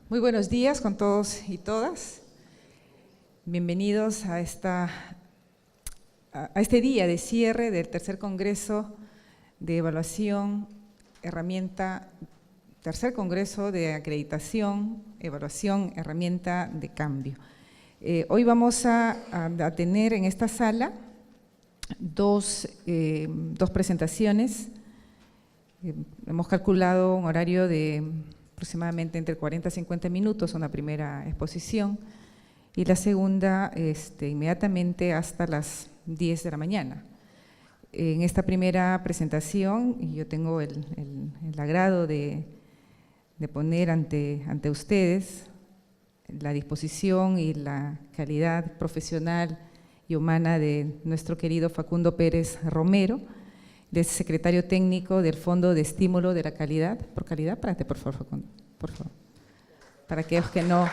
Muy buenos días con todos y todas. Bienvenidos a este día de cierre del tercer Congreso de Evaluación, tercer Congreso de Acreditación, Evaluación, Herramienta de Cambio. Hoy vamos a tener en esta sala dos presentaciones. Hemos calculado un horario de aproximadamente entre 40 y 50 minutos, una primera exposición, y la segunda inmediatamente hasta las 10 de la mañana. En esta primera presentación, yo tengo el agrado de poner ante ustedes la disposición y la calidad profesional y humana de nuestro querido Facundo Pérez Romero, de secretario técnico del Fondo de Estímulo de la Calidad. Por calidad, párate por favor, Facundo, por favor. Para aquellos que no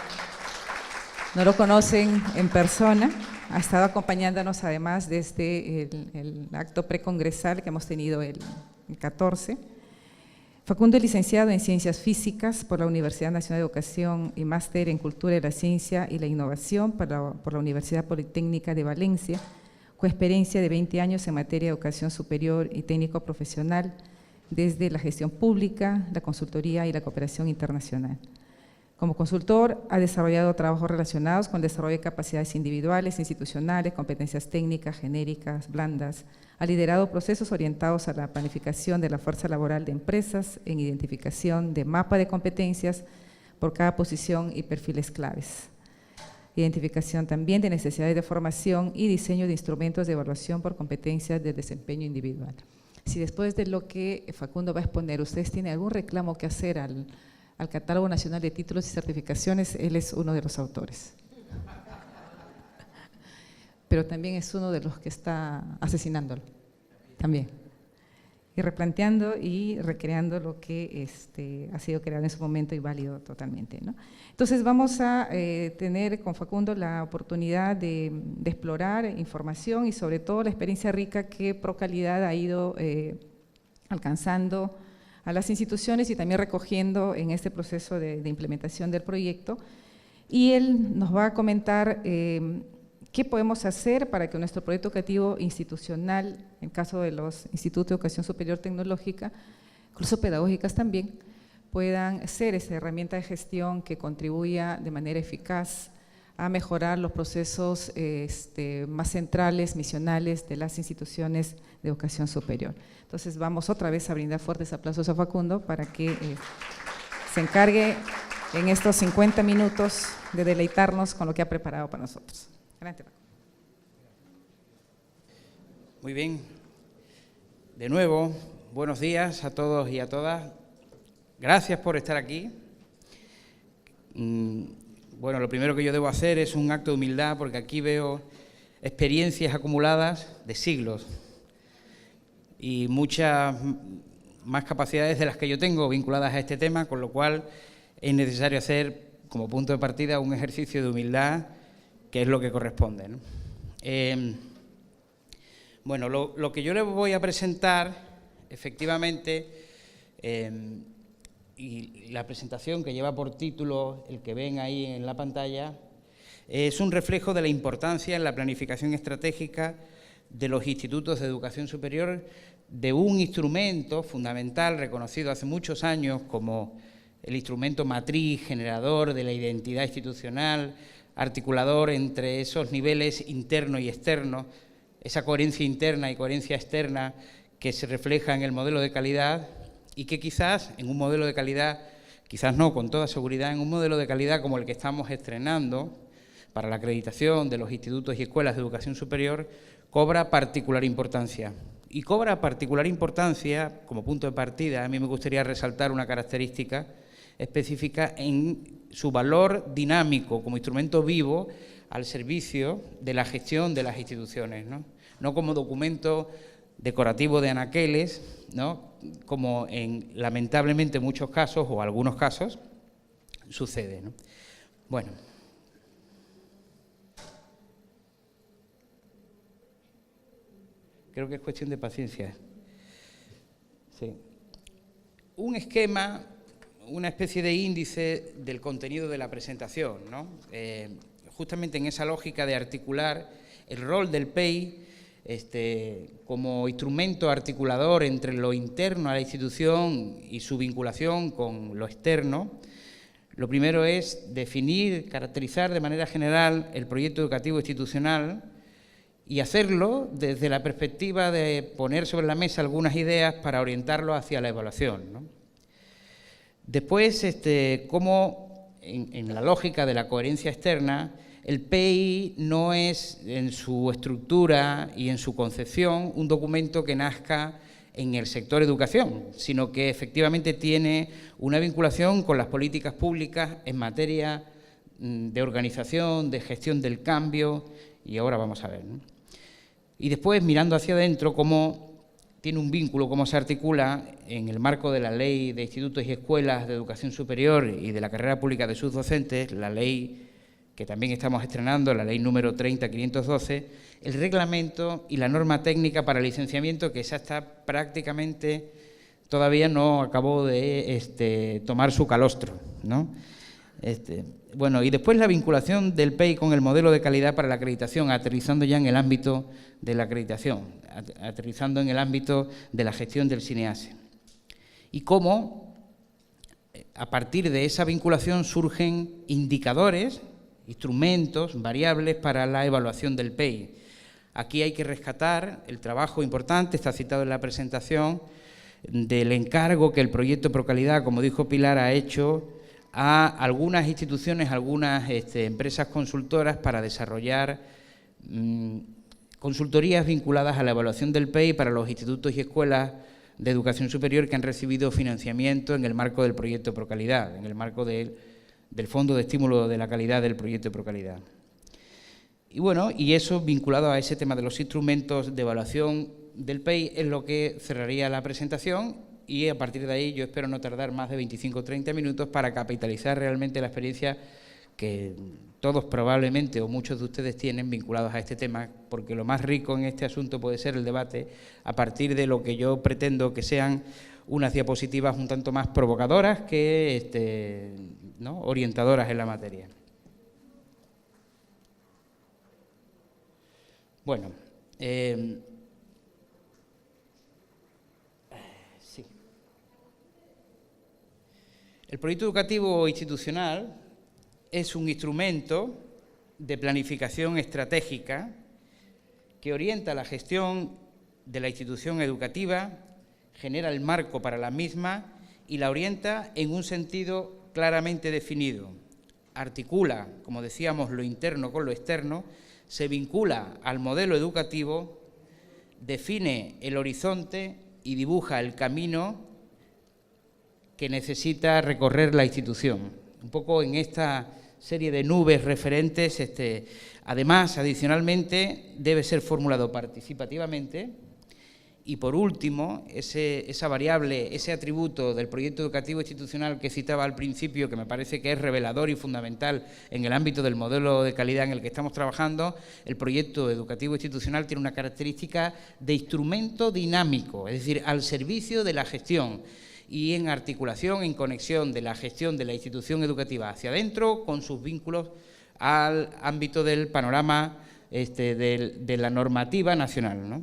lo conocen en persona, ha estado acompañándonos además desde el acto precongresal que hemos tenido el 14. Facundo es licenciado en Ciencias Físicas por la Universidad Nacional de Educación y máster en Cultura de la Ciencia y la Innovación por la Universidad Politécnica de Valencia, con experiencia de 20 años en materia de educación superior y técnico profesional, desde la gestión pública, la consultoría y la cooperación internacional. Como consultor, ha desarrollado trabajos relacionados con el desarrollo de capacidades individuales, institucionales, competencias técnicas, genéricas, blandas. Ha liderado procesos orientados a la planificación de la fuerza laboral de empresas, en identificación de mapa de competencias por cada posición y perfiles claves. Identificación también de necesidades de formación y diseño de instrumentos de evaluación por competencias de desempeño individual. Si después de lo que Facundo va a exponer, ustedes tienen algún reclamo que hacer al Catálogo Nacional de Títulos y Certificaciones, él es uno de los autores. Pero también es uno de los que está asesinándolo, también. Y replanteando y recreando lo que ha sido creado en su momento y válido totalmente, ¿no? Entonces vamos a tener con Facundo la oportunidad de explorar información y sobre todo la experiencia rica que ProCalidad ha ido alcanzando a las instituciones y también recogiendo en este proceso de implementación del proyecto. Y él nos va a comentar qué podemos hacer para que nuestro proyecto educativo institucional, en caso de los institutos de educación superior tecnológica, incluso pedagógicas también, puedan ser esa herramienta de gestión que contribuya de manera eficaz a mejorar los procesos más centrales, misionales de las instituciones de educación superior. Entonces vamos otra vez a brindar fuertes aplausos a Facundo para que se encargue en estos 50 minutos de deleitarnos con lo que ha preparado para nosotros. Gracias. Muy bien. De nuevo, buenos días a todos y a todas. Gracias por estar aquí. Bueno, lo primero que yo debo hacer es un acto de humildad porque aquí veo experiencias acumuladas de siglos y muchas más capacidades de las que yo tengo vinculadas a este tema, con lo cual es necesario hacer como punto de partida un ejercicio de humildad, que es lo que corresponde, ¿no? Bueno, lo que yo les voy a presentar, efectivamente, y la presentación que lleva por título, el que ven ahí en la pantalla, es un reflejo de la importancia en la planificación estratégica de los institutos de educación superior, de un instrumento fundamental reconocido hace muchos años como el instrumento matriz, generador de la identidad institucional, articulador entre esos niveles internos y externos, esa coherencia interna y coherencia externa que se refleja en el modelo de calidad y que quizás en un modelo de calidad, quizás no, con toda seguridad, en un modelo de calidad como el que estamos estrenando para la acreditación de los institutos y escuelas de educación superior, cobra particular importancia. Y cobra particular importancia, como punto de partida, a mí me gustaría resaltar una característica específica en su valor dinámico como instrumento vivo al servicio de la gestión de las instituciones, no como documento decorativo de anaqueles, ¿no? Como en lamentablemente muchos casos o algunos casos sucede, ¿no? Bueno. Creo que es cuestión de paciencia. Sí. Un esquema una especie de índice del contenido de la presentación, ¿no? Justamente en esa lógica de articular el rol del PEI como instrumento articulador entre lo interno a la institución y su vinculación con lo externo. Lo primero es definir, caracterizar de manera general el proyecto educativo institucional y hacerlo desde la perspectiva de poner sobre la mesa algunas ideas para orientarlo hacia la evaluación, ¿no? Después, cómo en la lógica de la coherencia externa, el PEI no es en su estructura y en su concepción un documento que nazca en el sector educación, sino que efectivamente tiene una vinculación con las políticas públicas en materia de organización, de gestión del cambio, y ahora vamos a ver, ¿no? Y después, mirando hacia adentro, cómo tiene un vínculo, cómo se articula en el marco de la Ley de Institutos y Escuelas de Educación Superior y de la Carrera Pública de sus docentes, la ley que también estamos estrenando, la ley número 30.512, el reglamento y la norma técnica para licenciamiento, que esa está prácticamente, todavía no acabó de tomar su calostro, ¿no? Bueno, y después la vinculación del PEI con el modelo de calidad para la acreditación, aterrizando ya en el ámbito de la acreditación, aterrizando en el ámbito de la gestión del SINEASE. Y cómo, a partir de esa vinculación, surgen indicadores, instrumentos, variables para la evaluación del PEI. Aquí hay que rescatar el trabajo importante, está citado en la presentación, del encargo que el proyecto Procalidad, como dijo Pilar, ha hecho a algunas instituciones, algunas empresas consultoras para desarrollar consultorías vinculadas a la evaluación del PEI para los institutos y escuelas de educación superior que han recibido financiamiento en el marco del proyecto Procalidad, en el marco del Fondo de Estímulo de la Calidad del proyecto Procalidad. Y bueno, y eso vinculado a ese tema de los instrumentos de evaluación del PEI es lo que cerraría la presentación, y a partir de ahí yo espero no tardar más de 25 o 30 minutos para capitalizar realmente la experiencia que todos probablemente o muchos de ustedes tienen vinculados a este tema, porque lo más rico en este asunto puede ser el debate a partir de lo que yo pretendo que sean unas diapositivas un tanto más provocadoras que ¿no?, orientadoras en la materia. Bueno, sí. El proyecto educativo institucional es un instrumento de planificación estratégica que orienta la gestión de la institución educativa, genera el marco para la misma y la orienta en un sentido claramente definido. Articula, como decíamos, lo interno con lo externo, se vincula al modelo educativo, define el horizonte y dibuja el camino que necesita recorrer la institución. Un poco en esta serie de nubes referentes, además, adicionalmente, debe ser formulado participativamente. Y por último, esa variable, ese atributo del proyecto educativo institucional que citaba al principio, que me parece que es revelador y fundamental en el ámbito del modelo de calidad en el que estamos trabajando, el proyecto educativo institucional tiene una característica de instrumento dinámico, es decir, al servicio de la gestión y en articulación, en conexión de la gestión de la institución educativa hacia adentro con sus vínculos al ámbito del panorama de la normativa nacional, ¿no?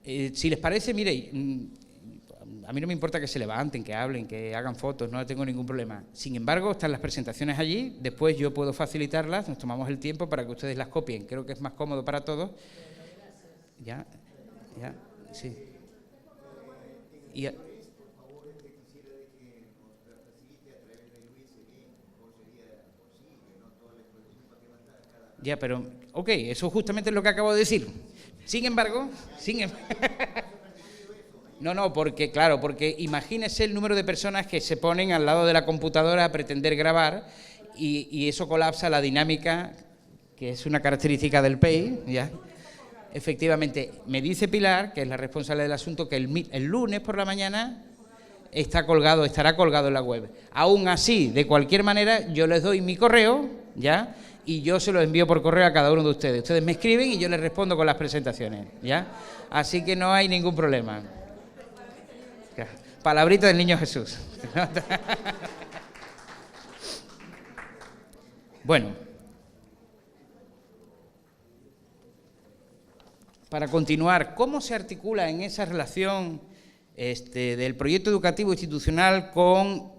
Si les parece, mire, a mí no me importa que se levanten, que hablen, que hagan fotos, no tengo ningún problema. Sin embargo, están las presentaciones allí, después yo puedo facilitarlas, nos tomamos el tiempo para que ustedes las copien. Creo que es más cómodo para todos. Ya, sí. Ya, pero, ok, eso justamente es lo que acabo de decir. Sin embargo, no, porque claro, porque imagínese el número de personas que se ponen al lado de la computadora a pretender grabar y eso colapsa la dinámica, que es una característica del PEI, ¿ya? Efectivamente, me dice Pilar, que es la responsable del asunto, que el lunes por la mañana estará colgado en la web. Aún así, de cualquier manera, yo les doy mi correo, ¿ya?, y yo se lo envío por correo a cada uno de ustedes. Ustedes me escriben y yo les respondo con las presentaciones, ¿ya? Así que no hay ningún problema. Palabrita del Niño Jesús. Bueno, para continuar, ¿cómo se articula en esa relación del proyecto educativo institucional con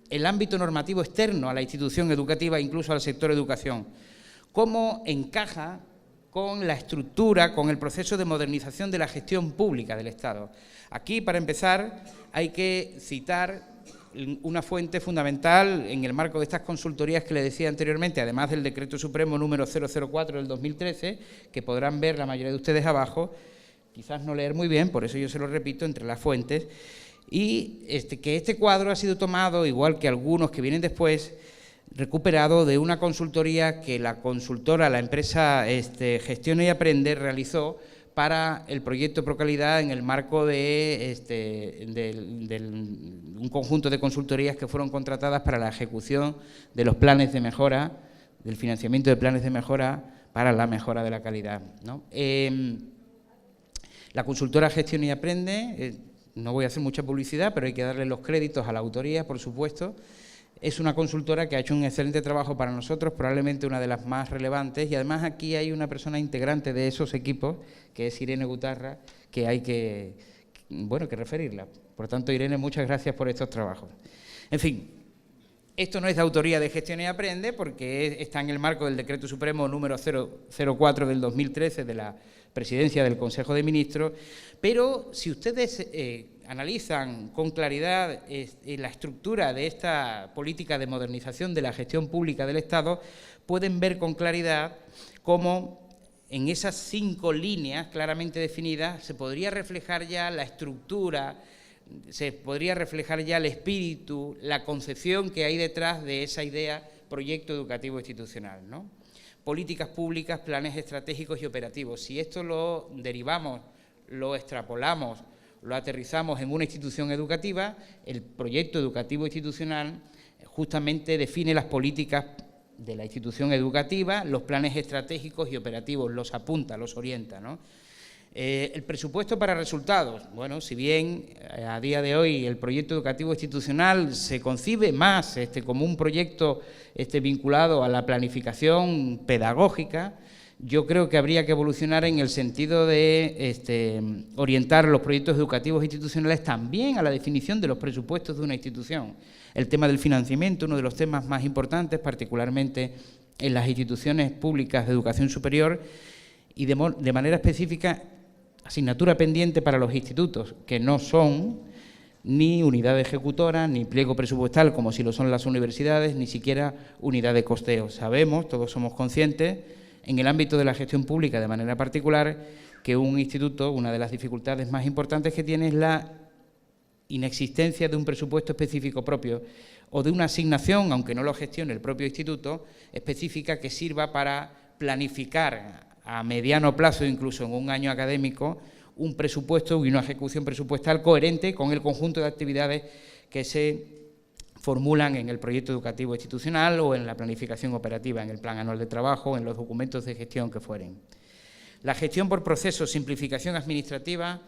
el ámbito normativo externo a la institución educativa, incluso al sector educación? ¿Cómo encaja con la estructura, con el proceso de modernización de la gestión pública del Estado? Aquí, para empezar, hay que citar una fuente fundamental en el marco de estas consultorías que le decía anteriormente, además del Decreto Supremo número 004 del 2013, que podrán ver la mayoría de ustedes abajo, quizás no leer muy bien, por eso yo se lo repito, entre las fuentes, y que este cuadro ha sido tomado, igual que algunos que vienen después, recuperado de una consultoría que la consultora, la empresa Gestiona y Aprende, realizó para el proyecto Procalidad en el marco de un conjunto de consultorías que fueron contratadas para la ejecución de los planes de mejora, del financiamiento de planes de mejora para la mejora de la calidad, ¿no? La consultora Gestiona y Aprende, no voy a hacer mucha publicidad, pero hay que darle los créditos a la autoría, por supuesto. Es una consultora que ha hecho un excelente trabajo para nosotros, probablemente una de las más relevantes, y además aquí hay una persona integrante de esos equipos, que es Irene Gutarra, que hay que referirla. Por tanto, Irene, muchas gracias por estos trabajos. En fin, esto no es de autoría de Gestiona y Aprende, porque está en el marco del Decreto Supremo número 004 del 2013 de la Presidencia del Consejo de Ministros, pero si ustedes analizan con claridad la estructura de esta política de modernización de la gestión pública del Estado, pueden ver con claridad cómo en esas 5 líneas claramente definidas se podría reflejar ya la estructura, se podría reflejar ya el espíritu, la concepción que hay detrás de esa idea proyecto educativo institucional, ¿no? Políticas públicas, planes estratégicos y operativos. Si esto lo derivamos, lo extrapolamos, lo aterrizamos en una institución educativa, el proyecto educativo institucional justamente define las políticas de la institución educativa, los planes estratégicos y operativos, los apunta, los orienta, ¿no? El presupuesto para resultados. Bueno, si bien a día de hoy el proyecto educativo institucional se concibe más como un proyecto vinculado a la planificación pedagógica, yo creo que habría que evolucionar en el sentido de orientar los proyectos educativos institucionales también a la definición de los presupuestos de una institución. El tema del financiamiento, uno de los temas más importantes, particularmente en las instituciones públicas de educación superior, y de manera específica, asignatura pendiente para los institutos, que no son ni unidad ejecutora, ni pliego presupuestal, como si lo son las universidades, ni siquiera unidad de costeo. Sabemos, todos somos conscientes, en el ámbito de la gestión pública de manera particular, que un instituto, una de las dificultades más importantes que tiene es la inexistencia de un presupuesto específico propio o de una asignación, aunque no lo gestione el propio instituto, específica que sirva para planificar a mediano plazo, incluso en un año académico, un presupuesto y una ejecución presupuestal coherente con el conjunto de actividades que se formulan en el proyecto educativo institucional o en la planificación operativa, en el plan anual de trabajo, en los documentos de gestión que fueren. La gestión por procesos, simplificación administrativa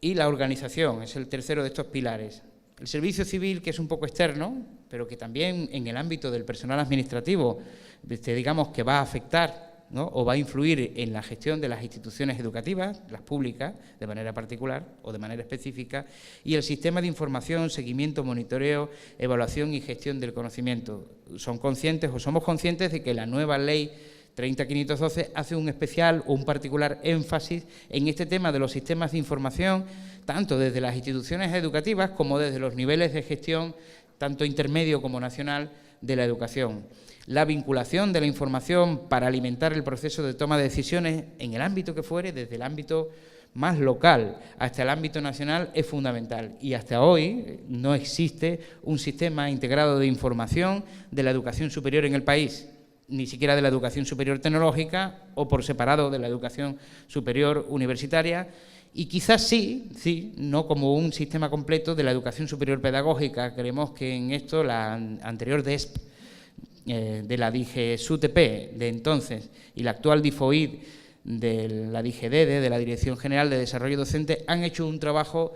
y la organización es el tercero de estos pilares. El servicio civil, que es un poco externo, pero que también en el ámbito del personal administrativo, digamos que va a afectar, ¿no?, o va a influir en la gestión de las instituciones educativas, las públicas, de manera particular o de manera específica, y el sistema de información, seguimiento, monitoreo, evaluación y gestión del conocimiento. Son conscientes o somos conscientes de que la nueva ley 30.512 hace un especial o un particular énfasis en este tema de los sistemas de información, tanto desde las instituciones educativas como desde los niveles de gestión, tanto intermedio como nacional, de la educación. La vinculación de la información para alimentar el proceso de toma de decisiones en el ámbito que fuere, desde el ámbito más local hasta el ámbito nacional, es fundamental. Y hasta hoy no existe un sistema integrado de información de la educación superior en el país, ni siquiera de la educación superior tecnológica o por separado de la educación superior universitaria, y quizás sí, no como un sistema completo de la educación superior pedagógica. Creemos que en esto la anterior DESP, de la DIGE-SUTP de entonces y la actual DIFOID de la DIGEDEDE, de la Dirección General de Desarrollo Docente, han hecho un trabajo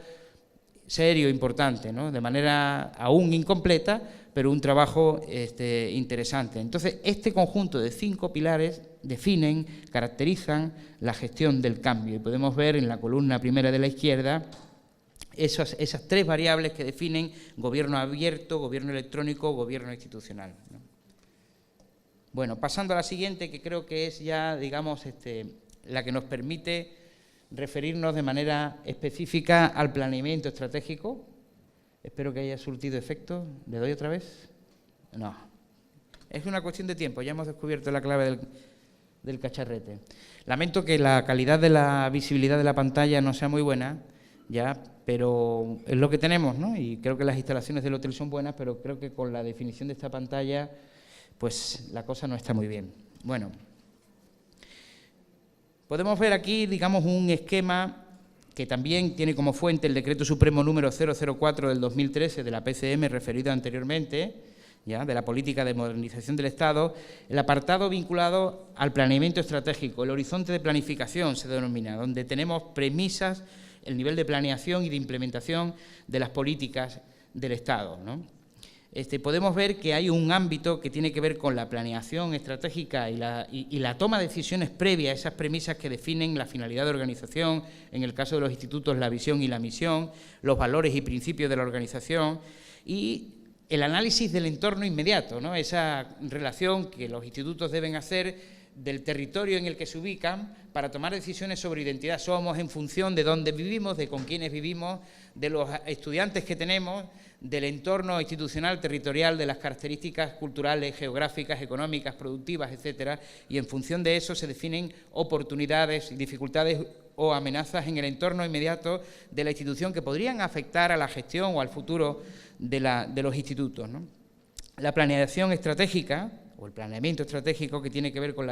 serio, importante, ¿no? De manera aún incompleta, pero un trabajo interesante. Entonces, este conjunto de 5 pilares definen, caracterizan la gestión del cambio. Y podemos ver en la columna primera de la izquierda esas 3 variables que definen gobierno abierto, gobierno electrónico, gobierno institucional, ¿no? Bueno, pasando a la siguiente, que creo que es ya, digamos, la que nos permite referirnos de manera específica al planeamiento estratégico. Espero que haya surtido efecto. ¿Le doy otra vez? No. Es una cuestión de tiempo, ya hemos descubierto la clave del cacharrete. Lamento que la calidad de la visibilidad de la pantalla no sea muy buena, ya, pero es lo que tenemos, ¿no? Y creo que las instalaciones del hotel son buenas, pero creo que con la definición de esta pantalla, pues la cosa no está muy bien. Bueno, podemos ver aquí, digamos, un esquema que también tiene como fuente el Decreto Supremo número 004 del 2013 de la PCM referido anteriormente, ¿ya?, de la política de modernización del Estado, el apartado vinculado al planeamiento estratégico, el horizonte de planificación se denomina, donde tenemos premisas, el nivel de planeación y de implementación de las políticas del Estado, ¿no? Podemos ver que hay un ámbito que tiene que ver con la planeación estratégica y la toma de decisiones previas a esas premisas que definen la finalidad de organización, en el caso de los institutos la visión y la misión, los valores y principios de la organización y el análisis del entorno inmediato, ¿no? Esa relación que los institutos deben hacer del territorio en el que se ubican para tomar decisiones sobre identidad. Somos en función de dónde vivimos, de con quiénes vivimos, de los estudiantes que tenemos, del entorno institucional, territorial, de las características culturales, geográficas, económicas, productivas, etcétera, y en función de eso se definen oportunidades, dificultades o amenazas en el entorno inmediato de la institución que podrían afectar a la gestión o al futuro de los institutos, ¿no? La planeación estratégica o el planeamiento estratégico, que tiene que ver con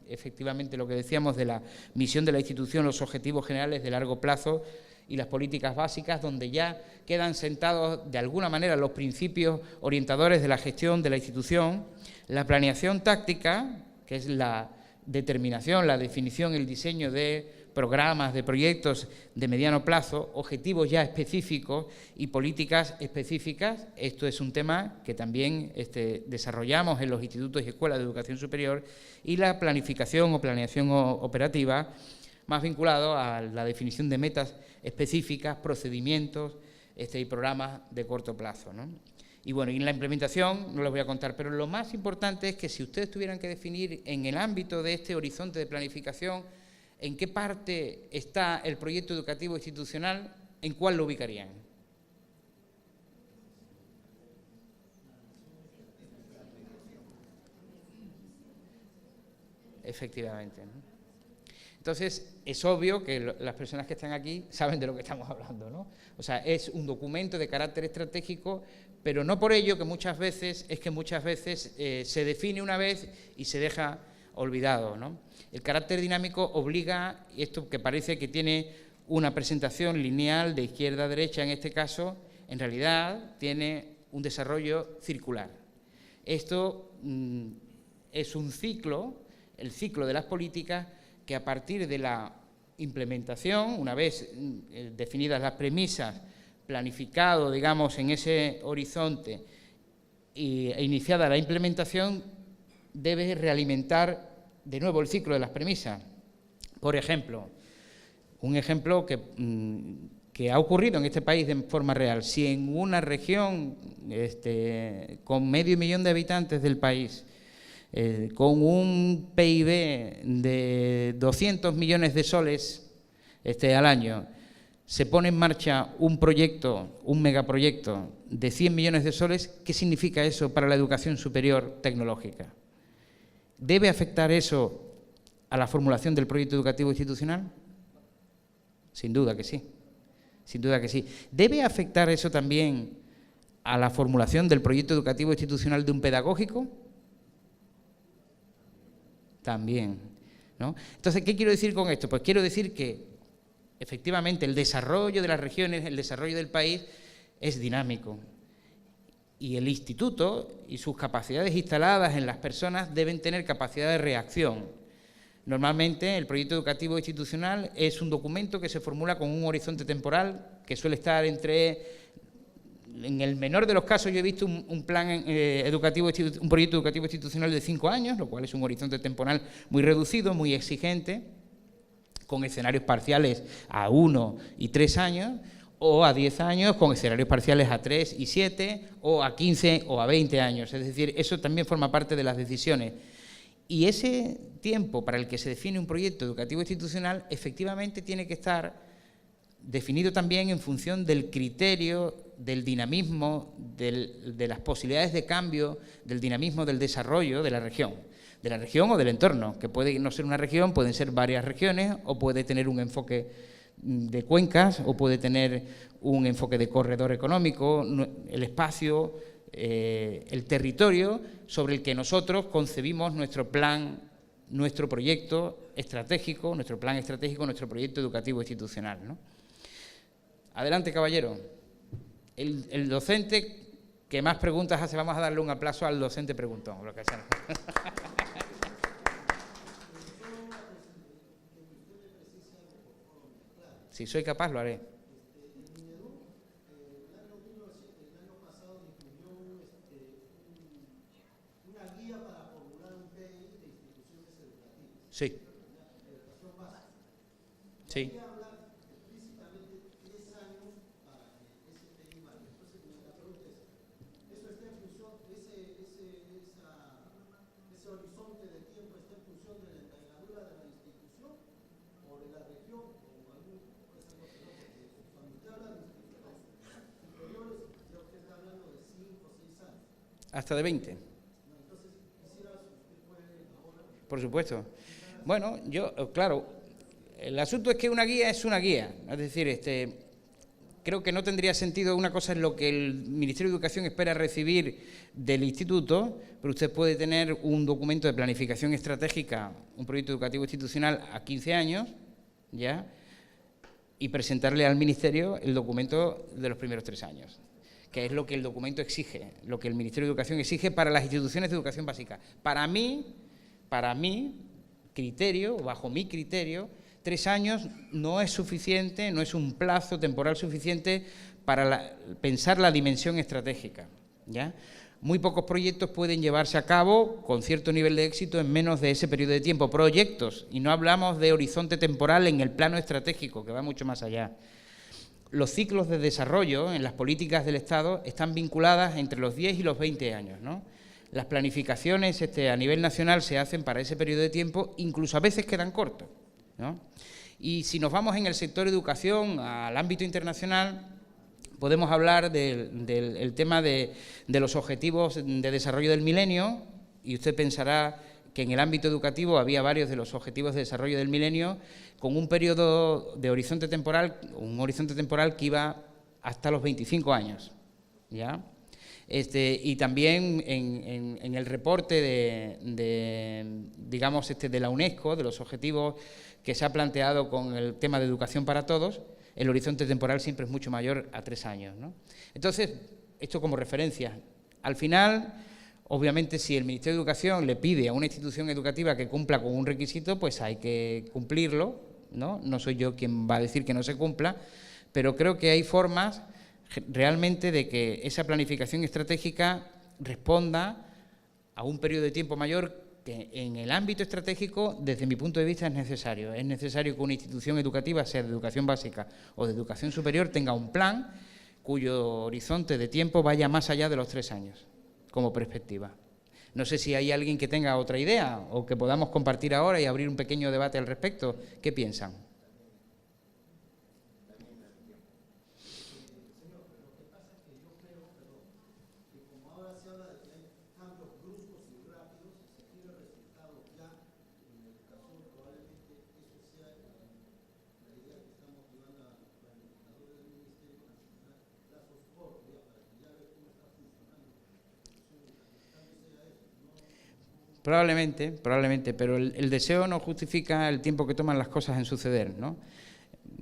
efectivamente lo que decíamos de la misión de la institución, los objetivos generales de largo plazo y las políticas básicas, donde ya quedan sentados de alguna manera los principios orientadores de la gestión de la institución. La planeación táctica, que es la determinación, la definición, el diseño de programas, de proyectos de mediano plazo, objetivos ya específicos y políticas específicas. Esto es un tema que también desarrollamos en los institutos y escuelas de educación superior, y la planificación o planeación operativa, más vinculado a la definición de metas específicas, procedimientos y programas de corto plazo, ¿no? Y bueno, y en la implementación no les voy a contar, pero lo más importante es que si ustedes tuvieran que definir en el ámbito de este horizonte de planificación en qué parte está el proyecto educativo institucional, ¿en cuál lo ubicarían? Efectivamente, ¿no? Entonces, es obvio que las personas que están aquí saben de lo que estamos hablando, ¿no? O sea, es un documento de carácter estratégico, pero no por ello que muchas veces se define una vez y se deja olvidado, ¿no? El carácter dinámico obliga, y esto que parece que tiene una presentación lineal de izquierda a derecha en este caso, en realidad tiene un desarrollo circular. Esto es un ciclo, el ciclo de las políticas, que a partir de la implementación, una vez definidas las premisas, planificado, digamos, en ese horizonte e iniciada la implementación, debe realimentar de nuevo el ciclo de las premisas. Por ejemplo, un ejemplo que ha ocurrido en este país de forma real. Si en una región con 500.000 de habitantes del país, con un PIB de 200 millones de soles al año, se pone en marcha un proyecto, un megaproyecto de 100 millones de soles, ¿qué significa eso para la educación superior tecnológica? ¿Debe afectar eso a la formulación del proyecto educativo institucional? Sin duda que sí, sin duda que sí. ¿Debe afectar eso también a la formulación del proyecto educativo institucional de un pedagógico? También, ¿no? Entonces, ¿qué quiero decir con esto? Pues quiero decir que, efectivamente, el desarrollo de las regiones, el desarrollo del país es dinámico. Y el instituto y sus capacidades instaladas en las personas deben tener capacidad de reacción Normalmente el proyecto educativo institucional es un documento que se formula con un horizonte temporal que suele estar en el menor de los casos yo he visto un plan educativo, un proyecto educativo institucional de 5 años, lo cual es un horizonte temporal muy reducido, muy exigente, con escenarios parciales a 1 y 3 años, o a 10 años con escenarios parciales a 3 y 7, o a 15 o a 20 años. Es decir, eso también forma parte de las decisiones. Y ese tiempo para el que se define un proyecto educativo institucional efectivamente tiene que estar definido también en función del criterio, del dinamismo, de las posibilidades de cambio, del dinamismo del desarrollo de la región o del entorno, que puede no ser una región, pueden ser varias regiones, o puede tener un enfoque de cuencas, o puede tener un enfoque de corredor económico, el espacio, el territorio sobre el que nosotros concebimos nuestro plan, nuestro proyecto estratégico, nuestro proyecto educativo institucional, ¿no? Adelante, caballero. El docente que más preguntas hace, vamos a darle un aplauso al docente preguntón. Lo que sea. Si soy capaz, lo haré. Sí. Sí. Hasta de 20. Por supuesto. Bueno, claro, el asunto es que una guía es una guía. Es decir, creo que no tendría sentido, una cosa es lo que el Ministerio de Educación espera recibir del instituto, pero usted puede tener un documento de planificación estratégica, un proyecto educativo institucional a 15 años, ¿ya?, y presentarle al Ministerio el documento de los primeros 3 años, que es lo que el documento exige, lo que el Ministerio de Educación exige para las instituciones de educación básica. Para mi criterio, bajo mi criterio, 3 años no es suficiente, no es un plazo temporal suficiente para pensar la dimensión estratégica, ¿ya? Muy pocos proyectos pueden llevarse a cabo con cierto nivel de éxito en menos de ese periodo de tiempo. Proyectos, y no hablamos de horizonte temporal en el plano estratégico, que va mucho más allá. Los ciclos de desarrollo en las políticas del Estado están vinculadas entre los 10 y los 20 años, ¿no? Las planificaciones a nivel nacional se hacen para ese periodo de tiempo, incluso a veces quedan cortos, ¿no? Y si nos vamos en el sector educación al ámbito internacional, podemos hablar del tema de los objetivos de desarrollo del milenio, y usted pensará que en el ámbito educativo había varios de los objetivos de desarrollo del milenio con un periodo de horizonte temporal, que iba hasta los 25 años, ¿ya? Y también en el reporte de la UNESCO, de los objetivos que se ha planteado con el tema de educación para todos, el horizonte temporal siempre es mucho mayor a 3 años, ¿no? Entonces, esto como referencia. Al final, obviamente, si el Ministerio de Educación le pide a una institución educativa que cumpla con un requisito, pues hay que cumplirlo, ¿no? No soy yo quien va a decir que no se cumpla, pero creo que hay formas realmente de que esa planificación estratégica responda a un periodo de tiempo mayor que en el ámbito estratégico, desde mi punto de vista, es necesario. Es necesario que una institución educativa, sea de educación básica o de educación superior, tenga un plan cuyo horizonte de tiempo vaya más allá de los 3 años, como perspectiva. No sé si hay alguien que tenga otra idea o que podamos compartir ahora y abrir un pequeño debate al respecto. ¿Qué piensan? Probablemente, pero el deseo no justifica el tiempo que toman las cosas en suceder, ¿no?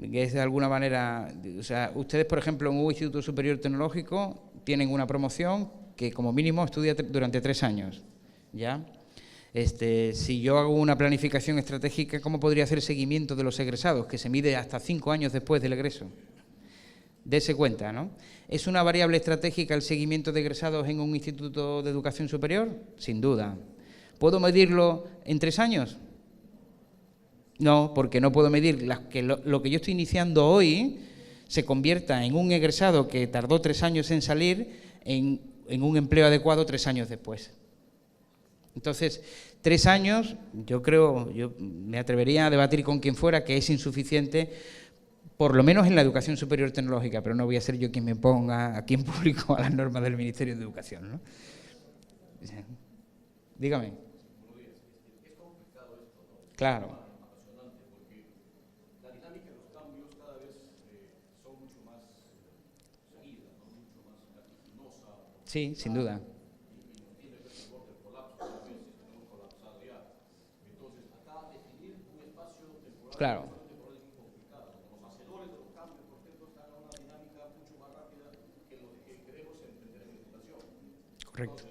Que es de alguna manera, o sea, ustedes, por ejemplo, en un Instituto Superior Tecnológico tienen una promoción que como mínimo estudia durante 3 años, ¿ya? Si yo hago una planificación estratégica, ¿cómo podría hacer seguimiento de los egresados? Que se mide hasta 5 años después del egreso. Dese cuenta, ¿no? ¿Es una variable estratégica el seguimiento de egresados en un instituto de educación superior? Sin duda. ¿Puedo medirlo en 3 años? No, porque no puedo medir lo que yo estoy iniciando hoy se convierta en un egresado que tardó 3 años en salir en un empleo adecuado 3 años después. Entonces, 3 años, yo me atrevería a debatir con quien fuera que es insuficiente, por lo menos en la educación superior tecnológica, pero no voy a ser yo quien me ponga aquí en público a las normas del Ministerio de Educación, ¿no? Dígame. Claro. Sí, sin duda. Claro. Correcto.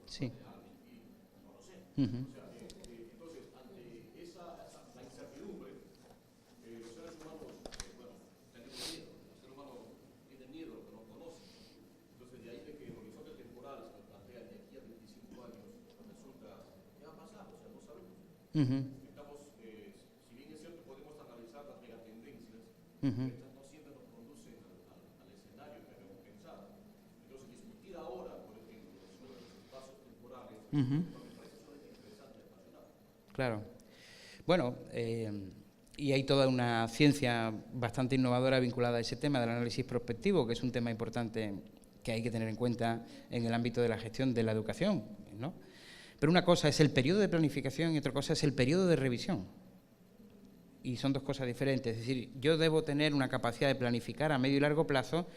Sí. Estas no siempre nos conducen al escenario que habíamos pensado. Entonces, discutir ahora, por ejemplo, sobre los espacios temporales, me parece sumamente interesante y apasionante. Claro. Bueno, y hay toda una ciencia bastante innovadora vinculada a ese tema del análisis prospectivo, que es un tema importante que hay que tener en cuenta en el ámbito de la gestión de la educación, ¿no? Pero una cosa es el periodo de planificación y otra cosa es el periodo de revisión. Y son dos cosas diferentes. Es decir, yo debo tener una capacidad de planificar a medio y largo plazo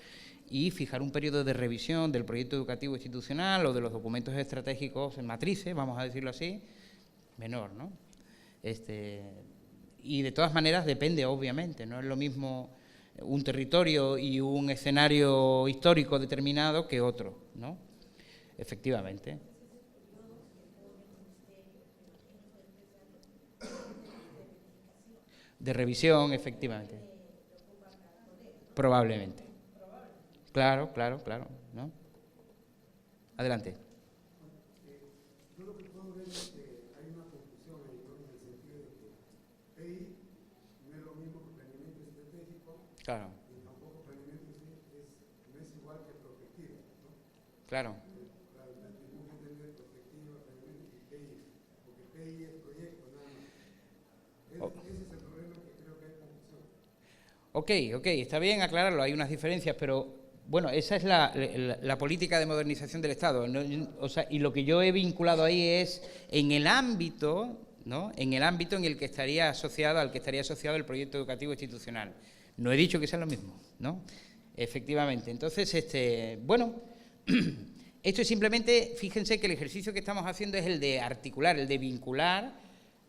y fijar un periodo de revisión del proyecto educativo institucional o de los documentos estratégicos en matrices, vamos a decirlo así, menor, ¿no? Y de todas maneras depende, obviamente, no es lo mismo un territorio y un escenario histórico determinado que otro, ¿no? Efectivamente. De revisión, efectivamente. Probablemente. Claro, ¿no? Adelante. Yo lo que puedo ver es que hay una confusión ahí, ¿no? En el sentido de que PI no es lo mismo que planeamiento estratégico. Claro. Y tampoco planeamiento no es igual que prospectiva, ¿no? Claro. Tenemos que entender prospectiva, planeamiento y PI, porque PI es proyecto, nada más. Ese es el problema que creo que hay confusión. Ok, está bien aclararlo, hay unas diferencias, pero bueno, esa es la política de modernización del Estado, ¿no? O sea, y lo que yo he vinculado ahí es en el ámbito, ¿no? En el ámbito en el que estaría asociado, al que estaría asociado el proyecto educativo institucional. No he dicho que sea lo mismo, ¿no? Efectivamente. Entonces, bueno, esto es simplemente, fíjense que el ejercicio que estamos haciendo es el de articular, el de vincular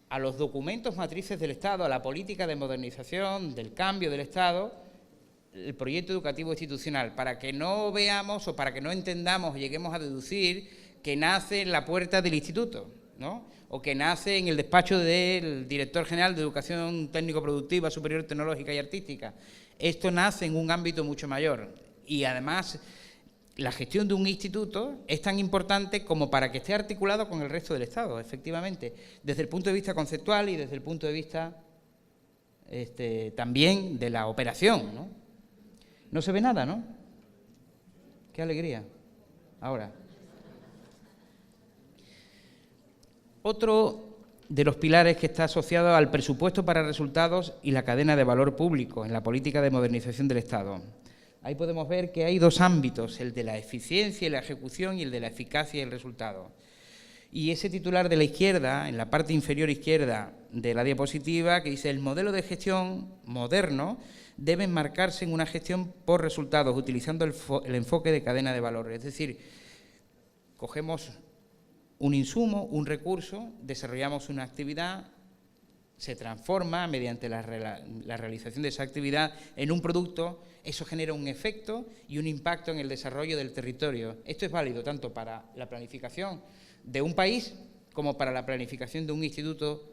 a los documentos matrices del Estado, a la política de modernización, del cambio del Estado, el proyecto educativo institucional, para que no veamos o para que no entendamos o lleguemos a deducir que nace en la puerta del instituto, ¿no? O que nace en el despacho del director general de Educación Técnico-Productiva, Superior, Tecnológica y Artística. Esto nace en un ámbito mucho mayor y además la gestión de un instituto es tan importante como para que esté articulado con el resto del Estado, efectivamente, desde el punto de vista conceptual y desde el punto de vista también de la operación, ¿no? No se ve nada, ¿no? Qué alegría. Ahora. Otro de los pilares que está asociado al presupuesto para resultados y la cadena de valor público en la política de modernización del Estado. Ahí podemos ver que hay dos ámbitos, el de la eficiencia y la ejecución y el de la eficacia y el resultado. Y ese titular de la izquierda, en la parte inferior izquierda de la diapositiva, que dice: el modelo de gestión moderno debe enmarcarse en una gestión por resultados, utilizando el enfoque de cadena de valor. Es decir, cogemos un insumo, un recurso, desarrollamos una actividad, se transforma mediante la realización de esa actividad en un producto, eso genera un efecto y un impacto en el desarrollo del territorio. Esto es válido tanto para la planificación de un país como para la planificación de un instituto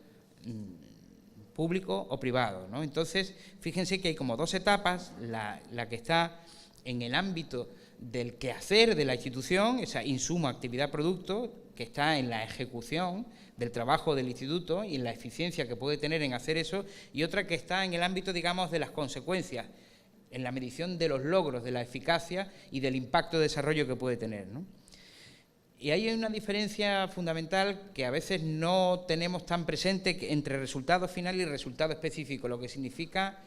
público o privado, ¿no? Entonces, fíjense que hay como dos etapas, la que está en el ámbito del quehacer de la institución, esa insumo, actividad, producto, que está en la ejecución del trabajo del instituto y en la eficiencia que puede tener en hacer eso, y otra que está en el ámbito, digamos, de las consecuencias, en la medición de los logros, de la eficacia y del impacto de desarrollo que puede tener, ¿no? Y ahí hay una diferencia fundamental que a veces no tenemos tan presente entre resultado final y resultado específico, lo que significa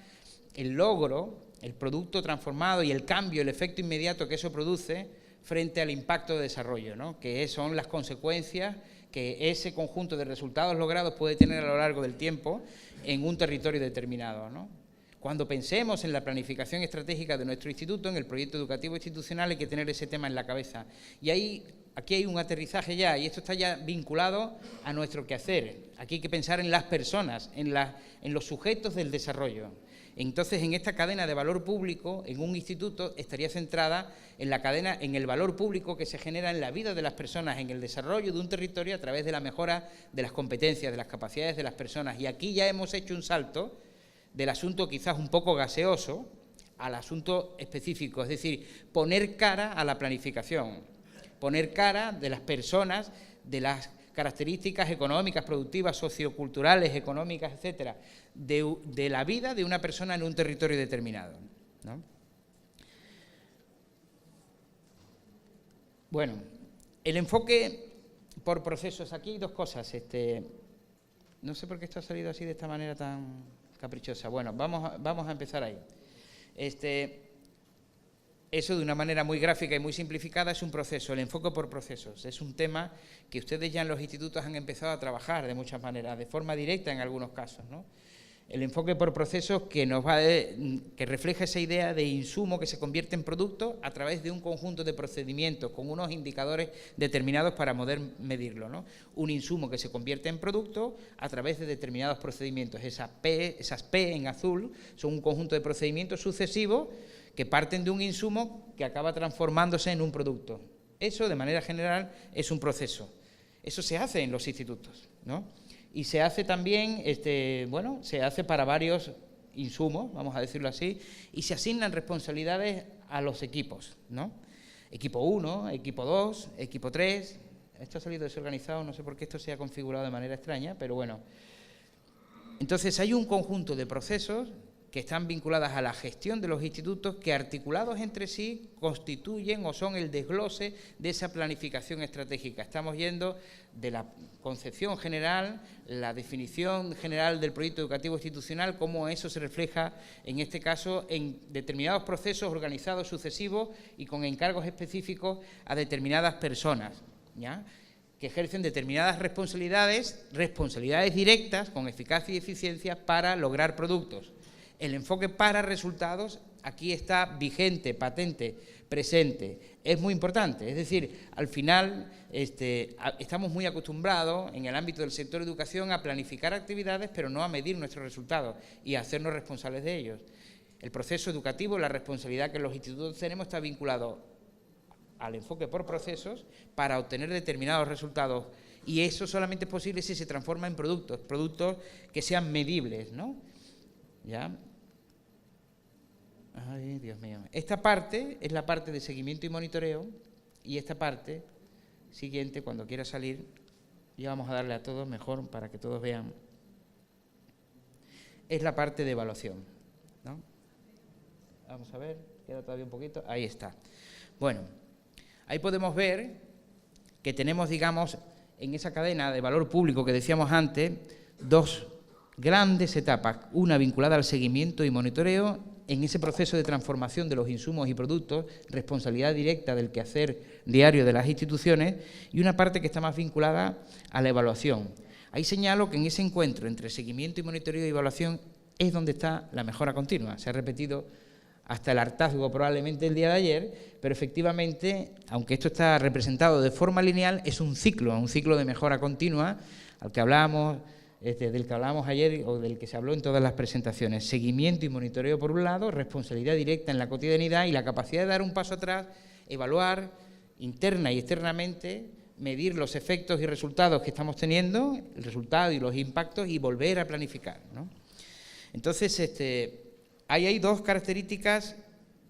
el logro, el producto transformado y el cambio, el efecto inmediato que eso produce frente al impacto de desarrollo, ¿no? Que son las consecuencias que ese conjunto de resultados logrados puede tener a lo largo del tiempo en un territorio determinado, ¿no? Cuando pensemos en la planificación estratégica de nuestro instituto, en el proyecto educativo institucional, hay que tener ese tema en la cabeza. Y aquí hay un aterrizaje ya, y esto está ya vinculado a nuestro quehacer. Aquí hay que pensar en las personas, en los sujetos del desarrollo. Entonces, en esta cadena de valor público, en un instituto, estaría centrada en la cadena, en el valor público que se genera en la vida de las personas, en el desarrollo de un territorio a través de la mejora de las competencias, de las capacidades de las personas. Y aquí ya hemos hecho un salto del asunto quizás un poco gaseoso al asunto específico, es decir, poner cara a la planificación, poner cara de las personas, de las características económicas, productivas, socioculturales, económicas, etcétera, de la vida de una persona en un territorio determinado, ¿no? Bueno, el enfoque por procesos, aquí dos cosas, no sé por qué esto ha salido así de esta manera tan caprichosa. Bueno, vamos a empezar ahí. Eso de una manera muy gráfica y muy simplificada es un proceso, el enfoque por procesos. Es un tema que ustedes ya en los institutos han empezado a trabajar de muchas maneras, de forma directa en algunos casos, ¿no? El enfoque por procesos que refleja esa idea de insumo que se convierte en producto a través de un conjunto de procedimientos con unos indicadores determinados para poder medirlo, ¿no? Un insumo que se convierte en producto a través de determinados procedimientos. Esas P en azul son un conjunto de procedimientos sucesivos que parten de un insumo que acaba transformándose en un producto. Eso, de manera general, es un proceso. Eso se hace en los institutos, ¿no? Y se hace también, se hace para varios insumos, vamos a decirlo así, y se asignan responsabilidades a los equipos, ¿no? Equipo 1, equipo 2, equipo 3. Esto ha salido desorganizado, no sé por qué esto se ha configurado de manera extraña, pero bueno. Entonces hay un conjunto de procesos que están vinculadas a la gestión de los institutos que, articulados entre sí, constituyen o son el desglose de esa planificación estratégica. Estamos yendo de la concepción general, la definición general del proyecto educativo institucional, cómo eso se refleja, en este caso, en determinados procesos organizados sucesivos y con encargos específicos a determinadas personas, ¿ya?, que ejercen determinadas responsabilidades directas, con eficacia y eficiencia, para lograr productos. El enfoque para resultados aquí está vigente, patente, presente. Es muy importante, es decir, al final estamos muy acostumbrados en el ámbito del sector educación a planificar actividades, pero no a medir nuestros resultados y a hacernos responsables de ellos. El proceso educativo, la responsabilidad que los institutos tenemos está vinculado al enfoque por procesos para obtener determinados resultados, y eso solamente es posible si se transforma en productos que sean medibles, ¿no? ¿Ya? Ay, Dios mío. Esta parte es la parte de seguimiento y monitoreo, y esta parte siguiente, cuando quiera salir, ya vamos a darle a todos mejor para que todos vean, es la parte de evaluación, ¿no? Vamos a ver, queda todavía un poquito, ahí está. Bueno, ahí podemos ver que tenemos, digamos, en esa cadena de valor público que decíamos antes, dos grandes etapas, una vinculada al seguimiento y monitoreo, en ese proceso de transformación de los insumos y productos, responsabilidad directa del quehacer diario de las instituciones, y una parte que está más vinculada a la evaluación. Ahí señalo que en ese encuentro entre seguimiento y monitoreo y evaluación es donde está la mejora continua. Se ha repetido hasta el hartazgo probablemente el día de ayer, pero efectivamente, aunque esto está representado de forma lineal, es un ciclo de mejora continua, al que hablábamos del que hablábamos ayer o del que se habló en todas las presentaciones. Seguimiento y monitoreo por un lado, responsabilidad directa en la cotidianidad y la capacidad de dar un paso atrás, evaluar interna y externamente, medir los efectos y resultados que estamos teniendo, el resultado y los impactos, y volver a planificar, ¿no? Entonces, ahí hay dos características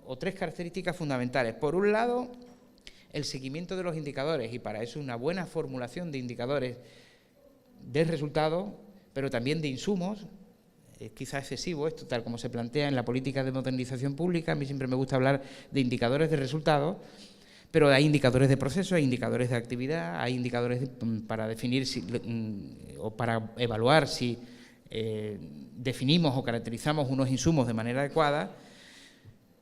o tres características fundamentales. Por un lado, el seguimiento de los indicadores, y para eso una buena formulación de indicadores de resultados, pero también de insumos. Es quizá excesivo esto, tal como se plantea en la política de modernización pública. A mí siempre me gusta hablar de indicadores de resultados, pero hay indicadores de proceso, hay indicadores de actividad, hay indicadores para definir o para evaluar si definimos o caracterizamos unos insumos de manera adecuada.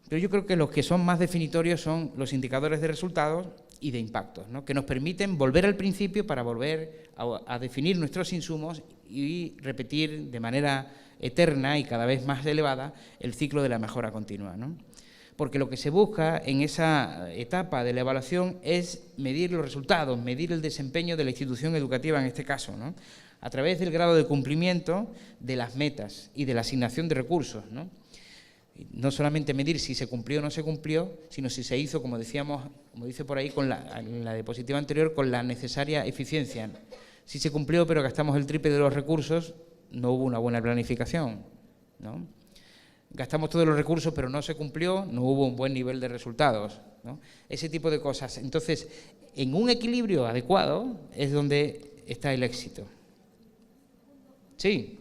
Pero yo creo que los que son más definitorios son los indicadores de resultados y de impactos, ¿no?, que nos permiten volver al principio para volver a definir nuestros insumos y repetir de manera eterna y cada vez más elevada el ciclo de la mejora continua, ¿no? Porque lo que se busca en esa etapa de la evaluación es medir los resultados, medir el desempeño de la institución educativa en este caso, ¿no?, a través del grado de cumplimiento de las metas y de la asignación de recursos, ¿no? No solamente medir si se cumplió o no se cumplió, sino si se hizo, como decíamos, como dice por ahí en la diapositiva anterior, con la necesaria eficiencia. Si se cumplió pero gastamos el triple de los recursos, no hubo una buena planificación, ¿no? Gastamos todos los recursos pero no se cumplió, no hubo un buen nivel de resultados, ¿no? Ese tipo de cosas. Entonces, en un equilibrio adecuado es donde está el éxito. Sí.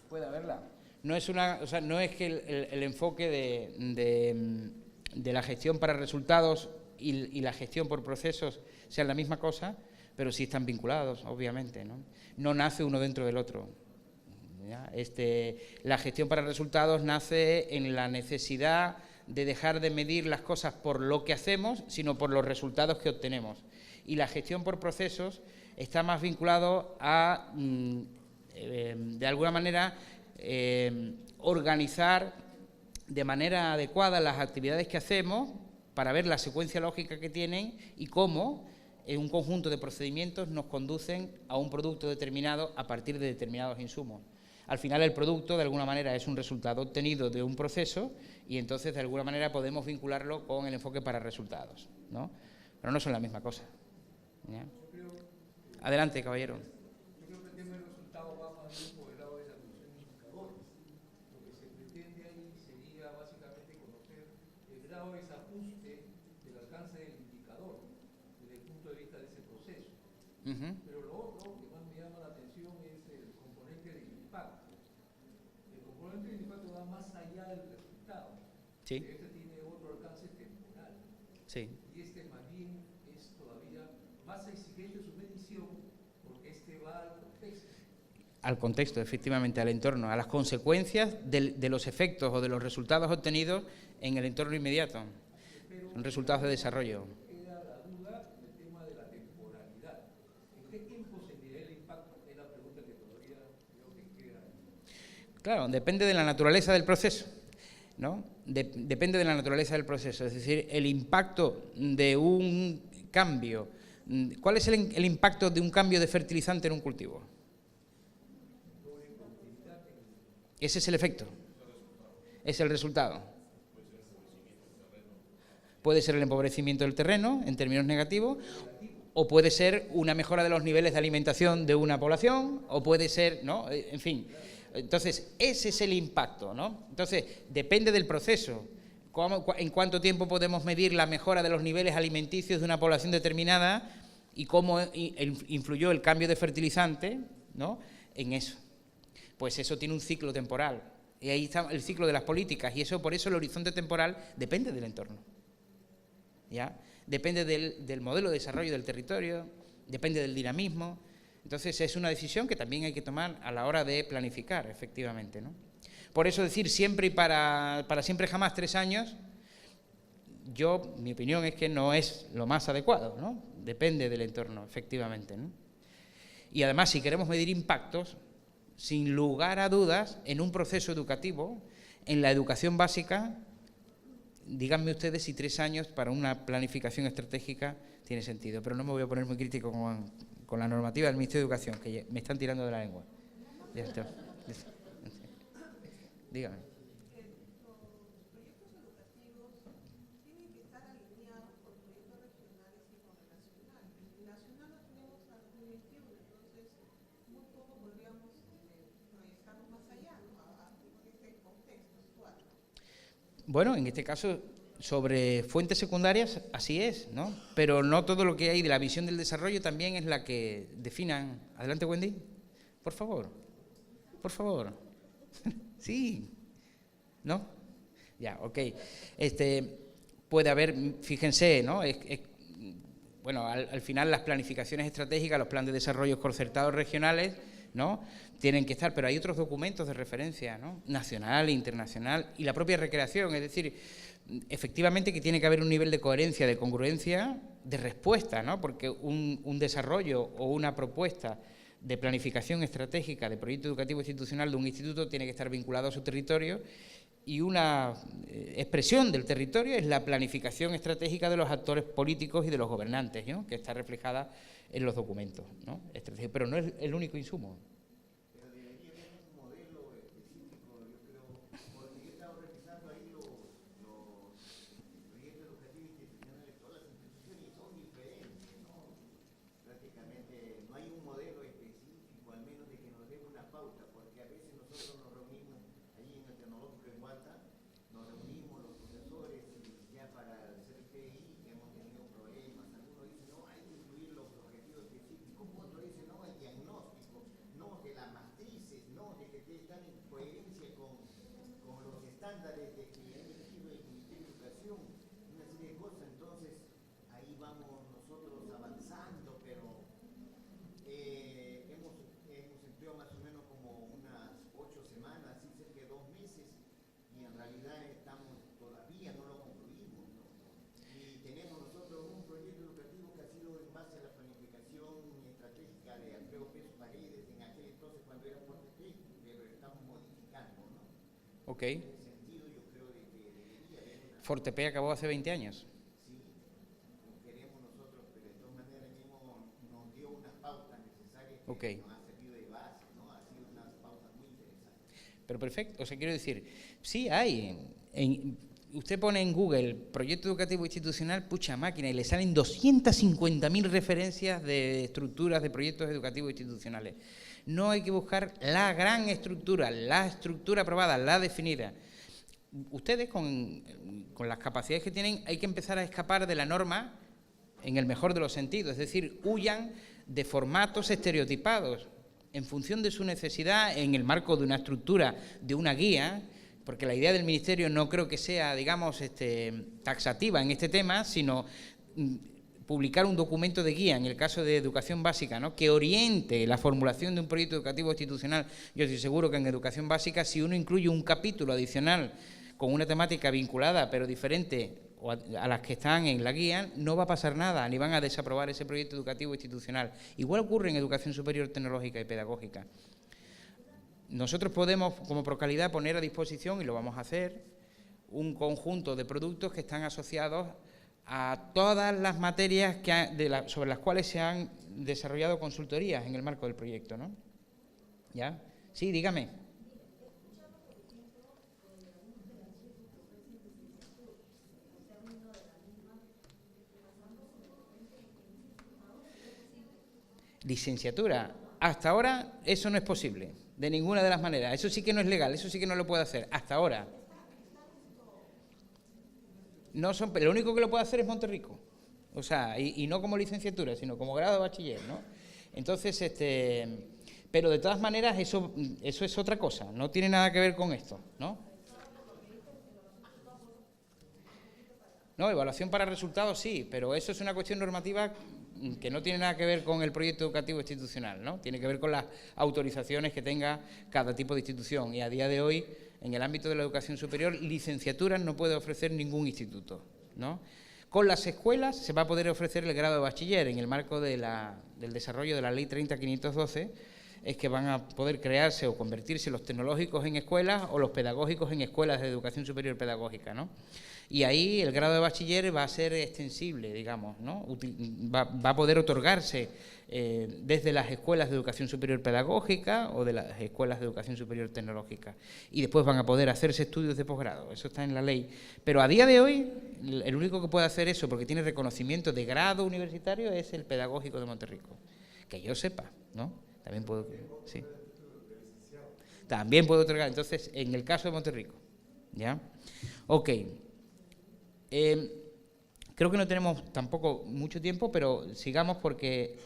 Puede haberla. No es no es que el enfoque de la gestión para resultados y la gestión por procesos sean la misma cosa, pero sí están vinculados, obviamente, ¿no? No nace uno dentro del otro, ¿ya? La gestión para resultados nace en la necesidad de dejar de medir las cosas por lo que hacemos, sino por los resultados que obtenemos. Y la gestión por procesos está más vinculado a de alguna manera, organizar de manera adecuada las actividades que hacemos para ver la secuencia lógica que tienen y cómo en un conjunto de procedimientos nos conducen a un producto determinado a partir de determinados insumos. Al final el producto de alguna manera es un resultado obtenido de un proceso y entonces de alguna manera podemos vincularlo con el enfoque para resultados, ¿no? Pero no son la misma cosa, ¿ya? Adelante, caballero. Pero lo otro que más me llama la atención es el componente del impacto. El componente del impacto va más allá del resultado. Sí. Este tiene otro alcance temporal. Sí. Y este más bien es todavía más exigente su medición porque este va al contexto. Al contexto, efectivamente, al entorno, a las consecuencias de los efectos o de los resultados obtenidos en el entorno inmediato. Son resultados de desarrollo. Claro, depende de la naturaleza del proceso, ¿no? Depende de la naturaleza del proceso, es decir, el impacto de un cambio. ¿Cuál es el impacto de un cambio de fertilizante en un cultivo? Ese es el efecto, es el resultado. Puede ser el empobrecimiento del terreno, en términos negativos, o puede ser una mejora de los niveles de alimentación de una población, o puede ser, ¿no? En fin. Entonces, ese es el impacto, ¿no? Entonces, depende del proceso. ¿En cuánto tiempo podemos medir la mejora de los niveles alimenticios de una población determinada y cómo influyó el cambio de fertilizante, ¿no?, en eso? Pues eso tiene un ciclo temporal. Y ahí está el ciclo de las políticas. Y eso, por eso el horizonte temporal depende del entorno, ¿ya? depende del modelo de desarrollo del territorio, depende del dinamismo. Entonces es una decisión que también hay que tomar a la hora de planificar, efectivamente, ¿no? Por eso decir siempre y para siempre jamás 3 años, mi opinión es que no es lo más adecuado, ¿no? Depende del entorno, efectivamente, ¿no? Y además, si queremos medir impactos, sin lugar a dudas, en un proceso educativo, en la educación básica, díganme ustedes si 3 años para una planificación estratégica tiene sentido. Pero no me voy a poner muy crítico con la normativa del Ministerio de Educación, que me están tirando de la lengua. Ya está. Dígame. Bueno, en este caso, sobre fuentes secundarias, así es, ¿no? Pero no todo lo que hay de la visión del desarrollo también es la que definan. Adelante, Wendy. Por favor. Por favor. Sí. ¿No? Ya, ok. Puede haber, fíjense, ¿no? Bueno, al final las planificaciones estratégicas, los planes de desarrollo concertados regionales, ¿no? Tienen que estar, pero hay otros documentos de referencia, ¿no? Nacional, internacional, y la propia recreación, es decir, efectivamente que tiene que haber un nivel de coherencia, de congruencia, de respuesta, ¿no? Porque un desarrollo o una propuesta de planificación estratégica de proyecto educativo institucional de un instituto tiene que estar vinculado a su territorio, y una expresión del territorio es la planificación estratégica de los actores políticos y de los gobernantes, ¿no? Que está reflejada en los documentos, ¿no? Pero no es el único insumo. Pero debería haber un modelo específico, yo creo, porque yo he estado revisando ahí los proyectos educativos institucionales, todas las instituciones son diferentes, ¿no? Prácticamente no hay un modelo específico, al menos de que nos dé una pauta, porque a veces nosotros nos reunimos allí en el Tecnológico en Huanta, nos reunimos los profesores y ya para hacer PI hemos tenido problemas. Algunos dicen, no, hay que incluir los objetivos específicos, otros dicen, no, el diagnóstico, no, de las matrices, no, de que están en coherencia con los estándares de que ha elegido el Ministerio de Educación, una serie de cosas. Entonces, ahí vamos nosotros avanzando, pero hemos empleado más o menos como unas 8 semanas, así cerca de 2 meses, y en realidad todavía no lo concluimos, ¿no? Y tenemos nosotros un proyecto educativo que ha sido en base a la planificación estratégica de Alfredo Pérez Paredes en aquel entonces cuando era Fortepec, pero estamos modificando, ¿no? Ok. En ese sentido yo creo de que debería haber una... Fortepec acabó hace 20 años. Sí, lo queremos nosotros, pero de todas maneras nos dio unas pautas necesarias que Ok. nos han servido de base, ¿no? Ha sido unas pautas muy interesantes. Pero perfecto, o sea, quiero decir, sí hay. Usted pone en Google proyecto educativo institucional, pucha máquina, y le salen 250.000 referencias de estructuras de proyectos educativos institucionales. No hay que buscar la gran estructura, la estructura aprobada, la definida. Ustedes, con las capacidades que tienen, hay que empezar a escapar de la norma en el mejor de los sentidos, es decir, huyan de formatos estereotipados en función de su necesidad, en el marco de una estructura, de una guía, porque la idea del Ministerio no creo que sea, digamos, taxativa en este tema, sino publicar un documento de guía, en el caso de educación básica, ¿no? Que oriente la formulación de un proyecto educativo institucional. Yo estoy seguro que en educación básica, si uno incluye un capítulo adicional con una temática vinculada, pero diferente a las que están en la guía, no va a pasar nada, ni van a desaprobar ese proyecto educativo institucional. Igual ocurre en educación superior tecnológica y pedagógica. Nosotros podemos, como Procalidad, poner a disposición, y lo vamos a hacer, un conjunto de productos que están asociados a todas las materias sobre las cuales se han desarrollado consultorías en el marco del proyecto, ¿no? ¿Ya? Sí, dígame. Licenciatura. Hasta ahora eso no es posible, de ninguna de las maneras. Eso sí que no es legal, eso sí que no lo puede hacer, hasta ahora. Lo único que lo puede hacer es Monterrico. O sea, y no como licenciatura, sino como grado de bachiller, ¿no? Entonces, pero de todas maneras eso es otra cosa, no tiene nada que ver con esto, ¿no? No, evaluación para resultados sí, pero eso es una cuestión normativa que no tiene nada que ver con el proyecto educativo institucional, ¿no? Tiene que ver con las autorizaciones que tenga cada tipo de institución. Y a día de hoy, en el ámbito de la educación superior, licenciaturas no puede ofrecer ningún instituto, ¿no? Con las escuelas se va a poder ofrecer el grado de bachiller en el marco del desarrollo de la Ley 30.512, es que van a poder crearse o convertirse los tecnológicos en escuelas o los pedagógicos en escuelas de educación superior pedagógica, ¿no? Y ahí el grado de bachiller va a ser extensible, digamos, ¿no? Va a poder otorgarse desde las escuelas de educación superior pedagógica o de las escuelas de educación superior tecnológica. Y después van a poder hacerse estudios de posgrado, eso está en la ley. Pero a día de hoy, el único que puede hacer eso, porque tiene reconocimiento de grado universitario, es el pedagógico de Monterrico. Que yo sepa, ¿no? También puedo, sí. También puedo otorgar, entonces, en el caso de Monterrico, ¿ya? Ok. Creo que no tenemos tampoco mucho tiempo, pero sigamos porque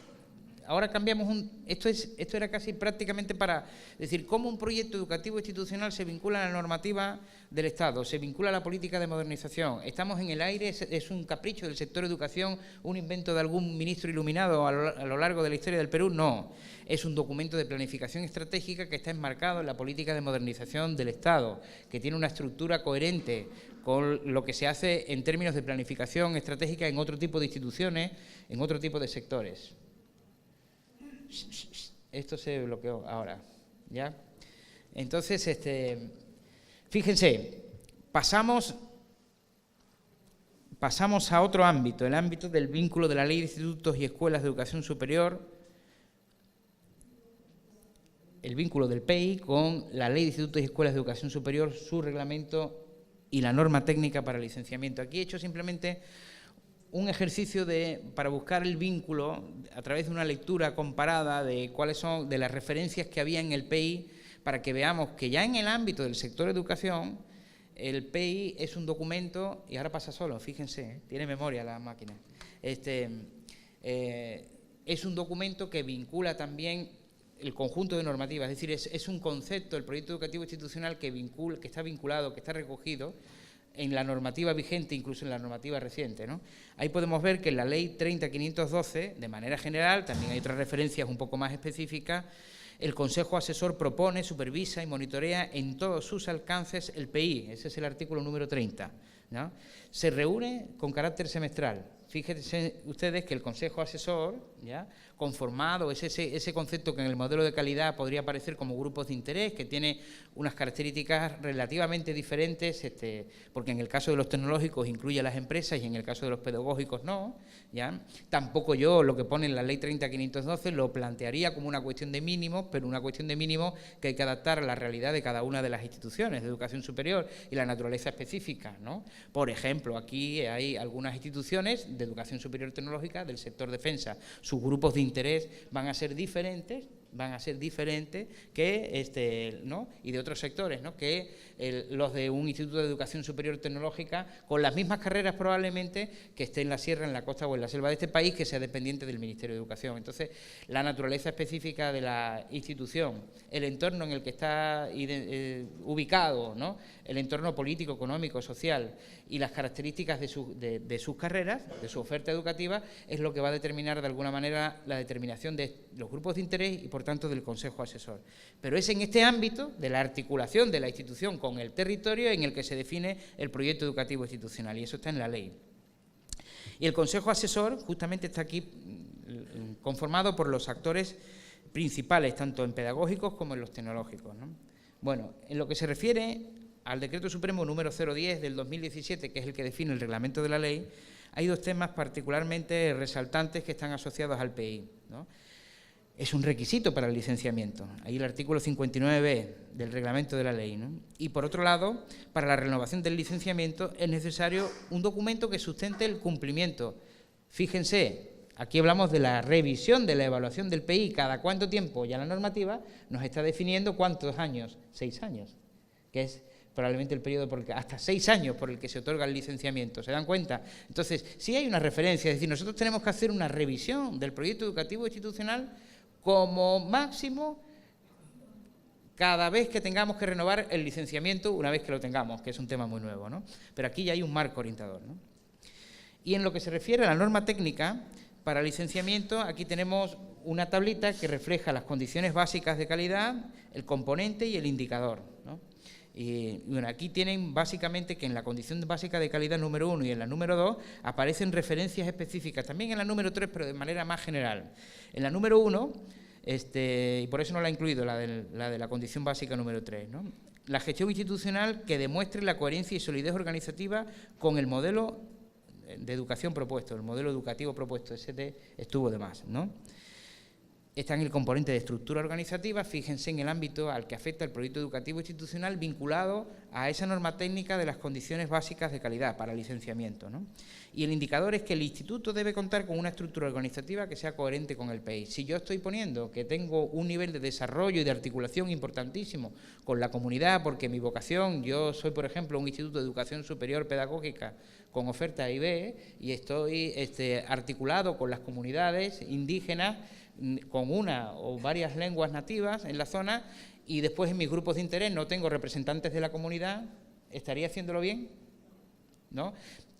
ahora cambiamos esto era casi prácticamente para decir cómo un proyecto educativo institucional se vincula a la normativa del Estado, se vincula a la política de modernización. Estamos en el aire, es un capricho del sector educación, un invento de algún ministro iluminado a lo largo de la historia del Perú, no. Es un documento de planificación estratégica que está enmarcado en la política de modernización del Estado, que tiene una estructura coherente con lo que se hace en términos de planificación estratégica en otro tipo de instituciones, en otro tipo de sectores. Esto se bloqueó ahora, ¿ya? Entonces, fíjense, pasamos a otro ámbito, el ámbito del vínculo de la Ley de Institutos y Escuelas de Educación Superior, el vínculo del PEI con la Ley de Institutos y Escuelas de Educación Superior, su reglamento y la norma técnica para licenciamiento. Aquí he hecho simplemente un ejercicio para buscar el vínculo a través de una lectura comparada de cuáles son de las referencias que había en el PEI, para que veamos que ya en el ámbito del sector educación el PEI es un documento, y ahora pasa solo, fíjense, tiene memoria la máquina, es un documento que vincula también el conjunto de normativas, es decir, es un concepto, el proyecto educativo institucional que está vinculado, que está recogido en la normativa vigente, incluso en la normativa reciente, ¿no? Ahí podemos ver que en la Ley 30.512, de manera general, también hay otras referencias un poco más específicas, el Consejo Asesor propone, supervisa y monitorea en todos sus alcances el PEI, ese es el artículo número 30, ¿no? Se reúne con carácter semestral. Fíjense ustedes que el Consejo Asesor, ¿ya?, conformado, es ese concepto que en el modelo de calidad podría aparecer como grupos de interés, que tiene unas características relativamente diferentes, porque en el caso de los tecnológicos incluye a las empresas y en el caso de los pedagógicos no, ¿ya? Tampoco yo lo que pone en la Ley 30.512 lo plantearía como una cuestión de mínimos, pero una cuestión de mínimos que hay que adaptar a la realidad de cada una de las instituciones de educación superior y la naturaleza específica, ¿no? Por ejemplo, aquí hay algunas instituciones de educación superior tecnológica del sector defensa, sus grupos de interés van a ser diferentes que ¿no?, y de otros sectores, ¿no?, que los de un instituto de educación superior tecnológica con las mismas carreras probablemente que esté en la sierra, en la costa o en la selva de este país, que sea dependiente del Ministerio de Educación. Entonces, la naturaleza específica de la institución, el entorno en el que está ubicado, ¿no?, el entorno político, económico, social y las características de sus carreras, de su oferta educativa, es lo que va a determinar de alguna manera la determinación de los grupos de interés y, por tanto, del Consejo Asesor. Pero es en este ámbito de la articulación de la institución con el territorio en el que se define el proyecto educativo institucional, y eso está en la ley. Y el Consejo Asesor justamente está aquí conformado por los actores principales, tanto en pedagógicos como en los tecnológicos, ¿no? Bueno, en lo que se refiere al Decreto Supremo número 010 del 2017, que es el que define el reglamento de la ley, hay dos temas particularmente resaltantes que están asociados al PEI, ¿no? Es un requisito para el licenciamiento, ahí el artículo 59b del reglamento de la ley, ¿no? Y por otro lado, para la renovación del licenciamiento es necesario un documento que sustente el cumplimiento. Fíjense, aquí hablamos de la revisión de la evaluación del PEI, cada cuánto tiempo, ya la normativa nos está definiendo cuántos años, 6 años, que es probablemente el periodo hasta 6 años por el que se otorga el licenciamiento, ¿se dan cuenta? Entonces, sí hay una referencia, es decir, nosotros tenemos que hacer una revisión del proyecto educativo institucional como máximo cada vez que tengamos que renovar el licenciamiento, una vez que lo tengamos, que es un tema muy nuevo, ¿no? Pero aquí ya hay un marco orientador, ¿no? Y en lo que se refiere a la norma técnica para licenciamiento, aquí tenemos una tablita que refleja las condiciones básicas de calidad, el componente y el indicador, ¿no? Y bueno, aquí tienen básicamente que en la condición básica de calidad número 1 y en la número 2 aparecen referencias específicas, también en la número 3, pero de manera más general. En la número 1, y por eso no la he incluido, la de la condición básica número 3, ¿no? La gestión institucional que demuestre la coherencia y solidez organizativa con el modelo de educación propuesto, el modelo educativo propuesto, ese estuvo de más, ¿no? Está en el componente de estructura organizativa, fíjense en el ámbito al que afecta el proyecto educativo institucional vinculado a esa norma técnica de las condiciones básicas de calidad para licenciamiento, ¿no? Y el indicador es que el instituto debe contar con una estructura organizativa que sea coherente con el PEI. Si yo estoy poniendo que tengo un nivel de desarrollo y de articulación importantísimo con la comunidad, porque mi vocación, yo soy, por ejemplo, un instituto de educación superior pedagógica con oferta IB y estoy articulado con las comunidades indígenas, con una o varias lenguas nativas en la zona, y después en mis grupos de interés no tengo representantes de la comunidad, ¿estaría haciéndolo bien? ¿No?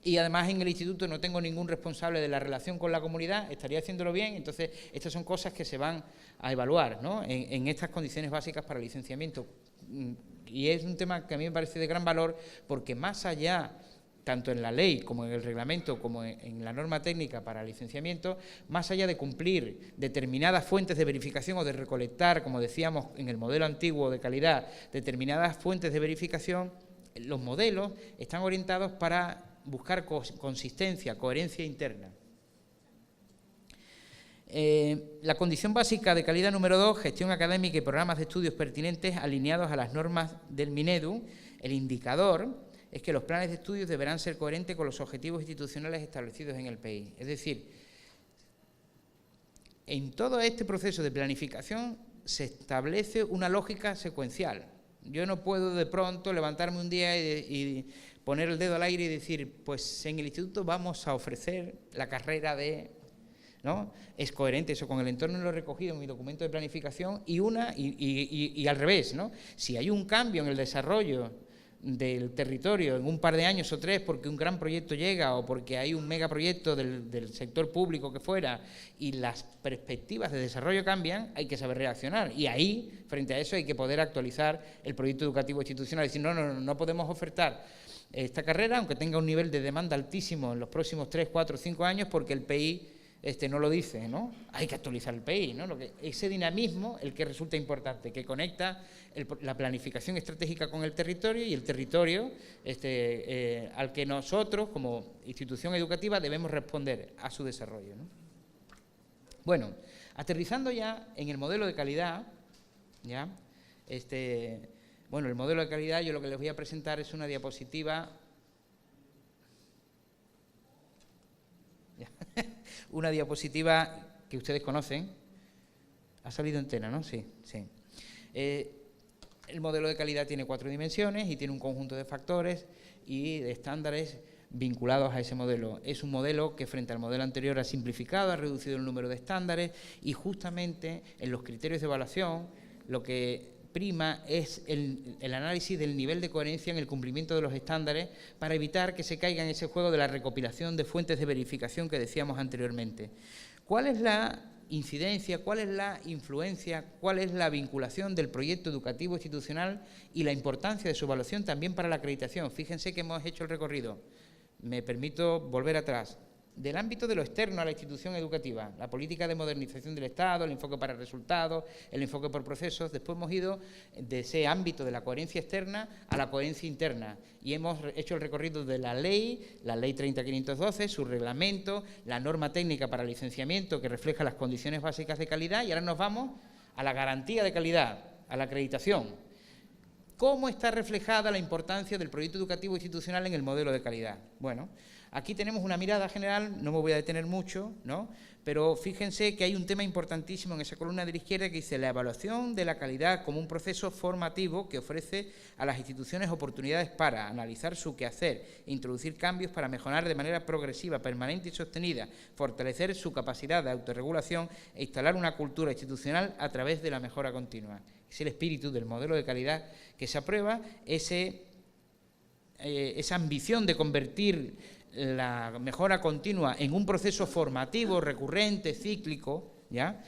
Y además en el instituto no tengo ningún responsable de la relación con la comunidad, ¿estaría haciéndolo bien? Entonces, estas son cosas que se van a evaluar, ¿no? en estas condiciones básicas para el licenciamiento. Y es un tema que a mí me parece de gran valor, porque más allá, tanto en la ley como en el reglamento, como en la norma técnica para licenciamiento, más allá de cumplir determinadas fuentes de verificación o de recolectar, como decíamos en el modelo antiguo de calidad, determinadas fuentes de verificación, los modelos están orientados para buscar consistencia, coherencia interna. La condición básica de calidad número 2, gestión académica y programas de estudios pertinentes alineados a las normas del Minedu. El indicador es que los planes de estudios deberán ser coherentes con los objetivos institucionales establecidos en el PEI. Es decir, en todo este proceso de planificación se establece una lógica secuencial. Yo no puedo de pronto levantarme un día y poner el dedo al aire y decir, pues en el instituto vamos a ofrecer la carrera de... ¿no? Es coherente eso con el entorno, lo he recogido en mi documento de planificación y al revés, ¿no? Si hay un cambio en el desarrollo del territorio en un par de años o 3 porque un gran proyecto llega o porque hay un megaproyecto del sector público que fuera y las perspectivas de desarrollo cambian, hay que saber reaccionar y ahí, frente a eso, hay que poder actualizar el proyecto educativo institucional. Es decir, no podemos ofertar esta carrera aunque tenga un nivel de demanda altísimo en los próximos 3, 4, 5 años porque el PEI no lo dice, ¿no? Hay que actualizar el PEI, ¿no? Ese dinamismo, el que resulta importante, que conecta la planificación estratégica con el territorio y el territorio al que nosotros, como institución educativa, debemos responder a su desarrollo, ¿no? Bueno, aterrizando ya en el modelo de calidad, ¿ya? Bueno, el modelo de calidad, yo lo que les voy a presentar es una diapositiva. Una diapositiva que ustedes conocen. Ha salido entera, ¿no? Sí, sí. El modelo de calidad tiene 4 dimensiones y tiene un conjunto de factores y de estándares vinculados a ese modelo. Es un modelo que frente al modelo anterior ha simplificado, ha reducido el número de estándares y justamente en los criterios de evaluación lo que prima es el análisis del nivel de coherencia en el cumplimiento de los estándares para evitar que se caiga en ese juego de la recopilación de fuentes de verificación que decíamos anteriormente. ¿Cuál es la incidencia, cuál es la influencia, cuál es la vinculación del proyecto educativo institucional y la importancia de su evaluación también para la acreditación? Fíjense que hemos hecho el recorrido. Me permito volver atrás. Del ámbito de lo externo a la institución educativa, la política de modernización del Estado, el enfoque para resultados, el enfoque por procesos, después hemos ido de ese ámbito de la coherencia externa a la coherencia interna y hemos hecho el recorrido de la ley 30.512, su reglamento, la norma técnica para licenciamiento que refleja las condiciones básicas de calidad y ahora nos vamos a la garantía de calidad, a la acreditación. ¿Cómo está reflejada la importancia del proyecto educativo institucional en el modelo de calidad? Bueno, aquí tenemos una mirada general, no me voy a detener mucho, ¿no? Pero fíjense que hay un tema importantísimo en esa columna de la izquierda que dice la evaluación de la calidad como un proceso formativo que ofrece a las instituciones oportunidades para analizar su quehacer, introducir cambios para mejorar de manera progresiva, permanente y sostenida, fortalecer su capacidad de autorregulación e instalar una cultura institucional a través de la mejora continua. Es el espíritu del modelo de calidad que se aprueba, esa ambición de convertir la mejora continua en un proceso formativo, recurrente, cíclico, ¿ya?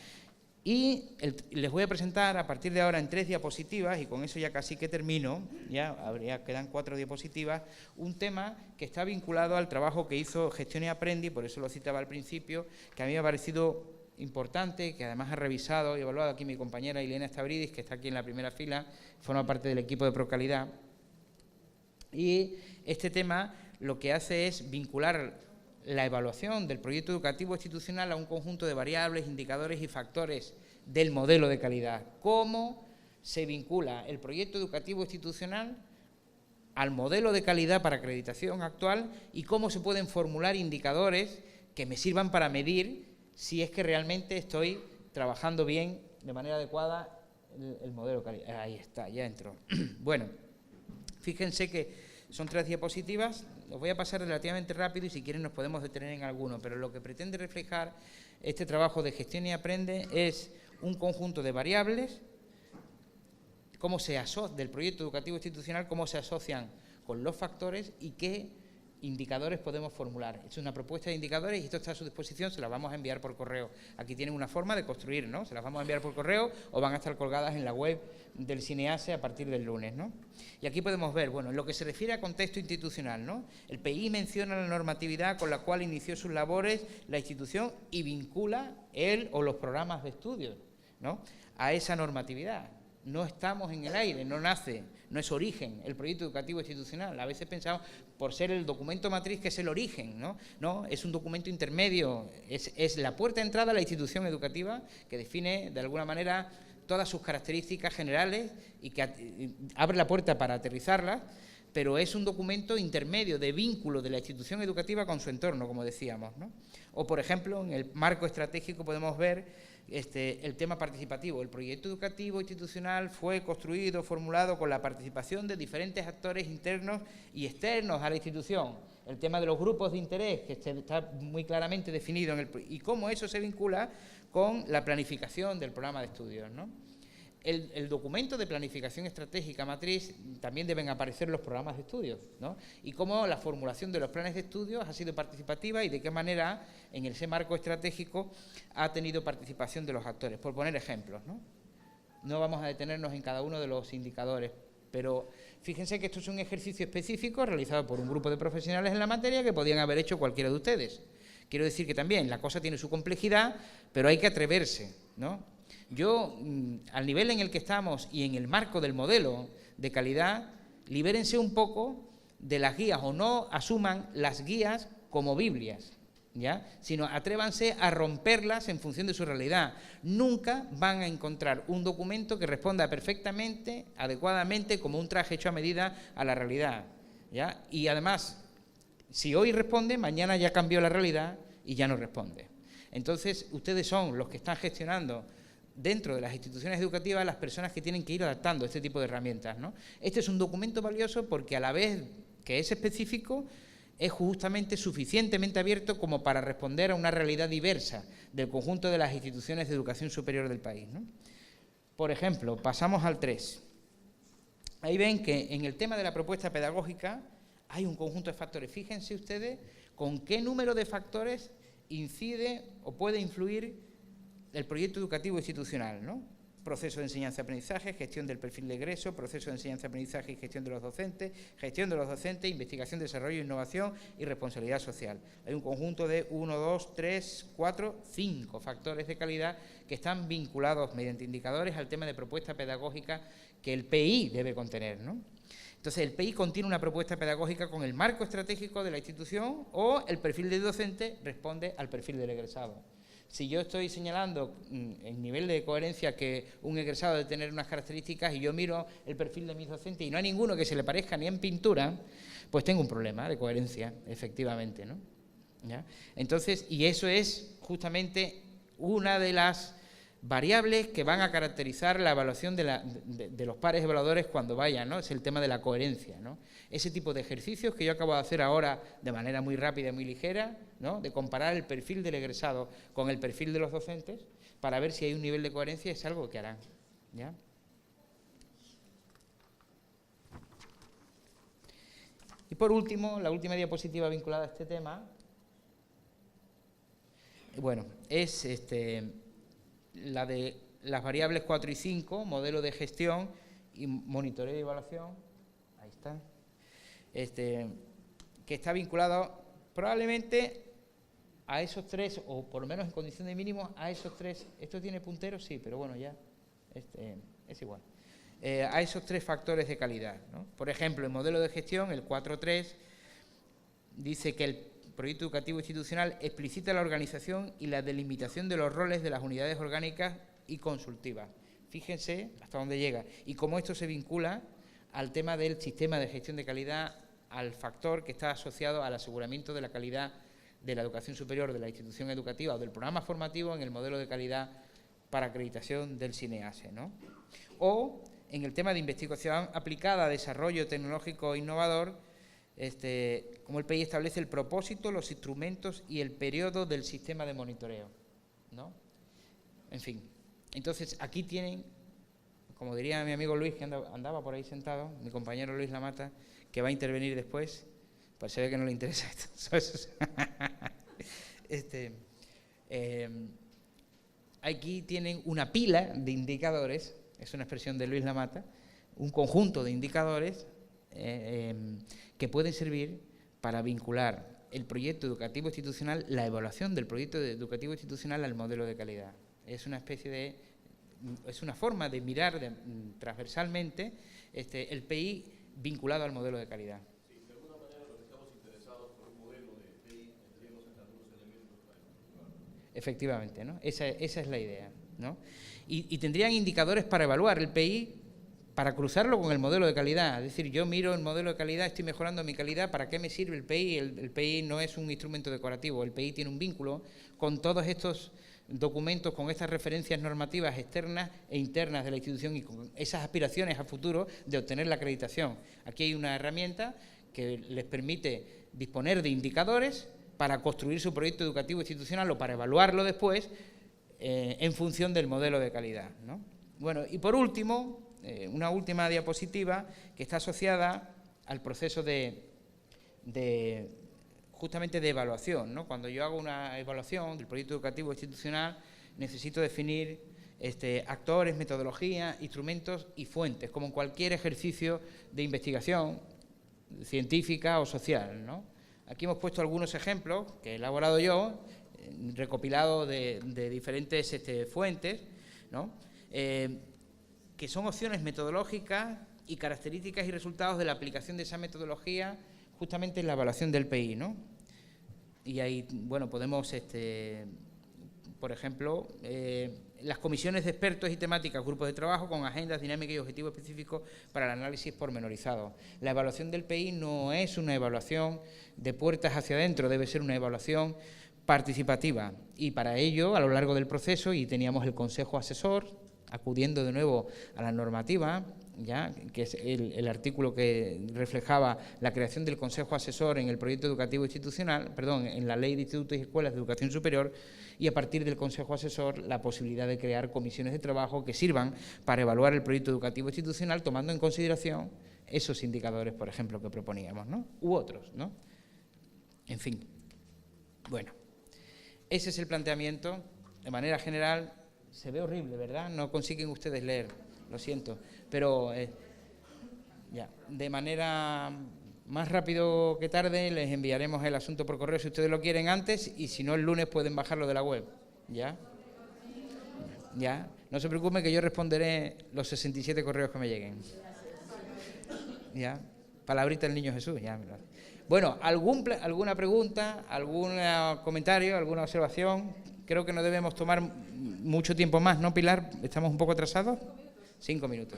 Y les voy a presentar a partir de ahora en 3 diapositivas, y con eso ya casi que termino, ya quedan 4 diapositivas, un tema que está vinculado al trabajo que hizo Gestión y Aprendi, por eso lo citaba al principio, que a mí me ha parecido importante, que además ha revisado y evaluado aquí mi compañera Ilenia Stavridis, que está aquí en la primera fila, forma parte del equipo de Procalidad. Y este tema lo que hace es vincular la evaluación del proyecto educativo institucional a un conjunto de variables, indicadores y factores del modelo de calidad. ¿Cómo se vincula el proyecto educativo institucional al modelo de calidad para acreditación actual y cómo se pueden formular indicadores que me sirvan para medir si es que realmente estoy trabajando bien, de manera adecuada, el modelo de calidad? Ahí está, ya entró. Bueno, fíjense que son 3 diapositivas, os voy a pasar relativamente rápido y si quieren nos podemos detener en alguno, pero lo que pretende reflejar este trabajo de Gestión y Aprende es un conjunto de variables, cómo del proyecto educativo institucional, cómo se asocian con los factores y qué indicadores podemos formular. Es una propuesta de indicadores y esto está a su disposición, se las vamos a enviar por correo. Aquí tienen una forma de construir, ¿no? Se las vamos a enviar por correo o van a estar colgadas en la web del CINEASE a partir del lunes, ¿no? Y aquí podemos ver, bueno, en lo que se refiere a contexto institucional, ¿no? El PI menciona la normatividad con la cual inició sus labores la institución y vincula él o los programas de estudio, ¿no?, a esa normatividad. No estamos en el aire, no nace, no es origen el proyecto educativo institucional. A veces pensamos, por ser el documento matriz, que es el origen, ¿no? No, es un documento intermedio, es la puerta de entrada a la institución educativa que define, de alguna manera, todas sus características generales y que abre la puerta para aterrizarlas, pero es un documento intermedio de vínculo de la institución educativa con su entorno, como decíamos, ¿no? O, por ejemplo, en el marco estratégico podemos ver el tema participativo. El proyecto educativo institucional fue construido, formulado con la participación de diferentes actores internos y externos a la institución. El tema de los grupos de interés, que está muy claramente definido, y cómo eso se vincula con la planificación del programa de estudios, ¿no? El documento de planificación estratégica matriz también deben aparecer los programas de estudios, ¿no? Y cómo la formulación de los planes de estudios ha sido participativa y de qué manera en ese marco estratégico ha tenido participación de los actores, por poner ejemplos, ¿no? No vamos a detenernos en cada uno de los indicadores, pero fíjense que esto es un ejercicio específico realizado por un grupo de profesionales en la materia que podían haber hecho cualquiera de ustedes. Quiero decir que también la cosa tiene su complejidad, pero hay que atreverse, ¿no? Yo, al nivel en el que estamos y en el marco del modelo de calidad, libérense un poco de las guías o no asuman las guías como Biblias, ¿ya? Sino atrévanse a romperlas en función de su realidad. Nunca van a encontrar un documento que responda perfectamente, adecuadamente, como un traje hecho a medida a la realidad, ¿ya? Y además, si hoy responde, mañana ya cambió la realidad y ya no responde. Entonces, ustedes son los que están gestionando dentro de las instituciones educativas las personas que tienen que ir adaptando este tipo de herramientas, ¿no? Este es un documento valioso porque a la vez que es específico, es justamente suficientemente abierto como para responder a una realidad diversa del conjunto de las instituciones de educación superior del país, ¿no? Por ejemplo, pasamos al 3. Ahí ven que en el tema de la propuesta pedagógica hay un conjunto de factores. Fíjense ustedes con qué número de factores incide o puede influir el proyecto educativo institucional, ¿no? Proceso de enseñanza-aprendizaje, gestión del perfil de egreso, proceso de enseñanza-aprendizaje y gestión de los docentes, investigación, desarrollo, innovación y responsabilidad social. Hay un conjunto de 1, 2, 3, 4, 5 factores de calidad que están vinculados mediante indicadores al tema de propuesta pedagógica que el PI debe contener, ¿no? Entonces, el PI contiene una propuesta pedagógica con el marco estratégico de la institución o el perfil del docente responde al perfil del egresado. Si yo estoy señalando en nivel de coherencia que un egresado debe tener unas características y yo miro el perfil de mis docentes y no hay ninguno que se le parezca ni en pintura, pues tengo un problema de coherencia, efectivamente, ¿no? ¿Ya? Entonces, y eso es justamente una de las variables que van a caracterizar la evaluación de los pares evaluadores cuando vayan, ¿no? Es el tema de la coherencia, ¿no? Ese tipo de ejercicios que yo acabo de hacer ahora de manera muy rápida y muy ligera, ¿no? De comparar el perfil del egresado con el perfil de los docentes para ver si hay un nivel de coherencia, es algo que harán, ¿ya? Y por último, la última diapositiva vinculada a este tema, bueno, es la de las variables 4 y 5, modelo de gestión y monitoreo y evaluación, ahí está, que está vinculado probablemente a esos tres, o por lo menos en condición de mínimo, a esos tres. ¿Esto tiene punteros? Sí, pero bueno, ya es igual. A esos tres factores de calidad, ¿no? Por ejemplo, el modelo de gestión, el 4.3, dice que el proyecto educativo institucional explicita la organización y la delimitación de los roles de las unidades orgánicas y consultivas. Fíjense hasta dónde llega y cómo esto se vincula al tema del sistema de gestión de calidad, al factor que está asociado al aseguramiento de la calidad de la educación superior de la institución educativa o del programa formativo en el modelo de calidad para acreditación del SINEASE, ¿no? O en el tema de investigación aplicada a desarrollo tecnológico innovador, como el PEI establece el propósito, los instrumentos y el periodo del sistema de monitoreo, ¿no? En fin, entonces aquí tienen, como diría mi amigo Luis, que andaba por ahí sentado, mi compañero Luis Lamata, que va a intervenir después, pues se ve que no le interesa esto. Aquí tienen una pila de indicadores, es una expresión de Luis Lamata, un conjunto de indicadores que pueden servir para vincular el proyecto educativo institucional, la evaluación del proyecto educativo institucional al modelo de calidad. Es una especie de, es una forma de mirar transversalmente el PI vinculado al modelo de calidad. Sí, de alguna manera los que estamos interesados por un modelo de PI tendríamos algunos elementos para evaluar. Efectivamente, ¿no? Esa es la idea, ¿no? Y tendrían indicadores para evaluar el PI, para cruzarlo con el modelo de calidad. Es decir, yo miro el modelo de calidad, estoy mejorando mi calidad, ¿para qué me sirve el PI? El PI no es un instrumento decorativo, el PI tiene un vínculo con todos estos documentos, con estas referencias normativas externas e internas de la institución y con esas aspiraciones a futuro de obtener la acreditación. Aquí hay una herramienta que les permite disponer de indicadores para construir su proyecto educativo institucional o para evaluarlo después en función del modelo de calidad, ¿no? Bueno, y por último, una última diapositiva que está asociada al proceso justamente de evaluación, ¿no? Cuando yo hago una evaluación del proyecto educativo institucional, necesito definir actores, metodologías, instrumentos y fuentes, como en cualquier ejercicio de investigación científica o social, ¿no? Aquí hemos puesto algunos ejemplos que he elaborado yo, recopilados de diferentes fuentes, ¿no? Que son opciones metodológicas y características y resultados de la aplicación de esa metodología justamente en la evaluación del PI, ¿no? Y ahí, bueno, podemos, por ejemplo, las comisiones de expertos y temáticas, grupos de trabajo con agendas, dinámicas y objetivos específicos para el análisis pormenorizado. La evaluación del PI no es una evaluación de puertas hacia adentro, debe ser una evaluación participativa. Y para ello, a lo largo del proceso, y teníamos el consejo asesor, acudiendo de nuevo a la normativa, ya que es el artículo que reflejaba la creación del consejo asesor en el proyecto educativo institucional, perdón, en la Ley de Institutos y Escuelas de Educación Superior, y a partir del consejo asesor la posibilidad de crear comisiones de trabajo que sirvan para evaluar el proyecto educativo institucional tomando en consideración esos indicadores, por ejemplo, que proponíamos, ¿no? U otros, ¿no? En fin, bueno, ese es el planteamiento. De manera general, se ve horrible, ¿verdad? No consiguen ustedes leer, lo siento, pero ya, de manera más rápido que tarde les enviaremos el asunto por correo si ustedes lo quieren antes, y si no el lunes pueden bajarlo de la web, ¿ya? Ya, no se preocupen que yo responderé los 67 correos que me lleguen. Ya, palabrita del Niño Jesús, ya. Bueno, ¿alguna pregunta, algún comentario, alguna observación? Creo que no debemos tomar mucho tiempo más, ¿no, Pilar? ¿Estamos un poco atrasados? 5 minutos.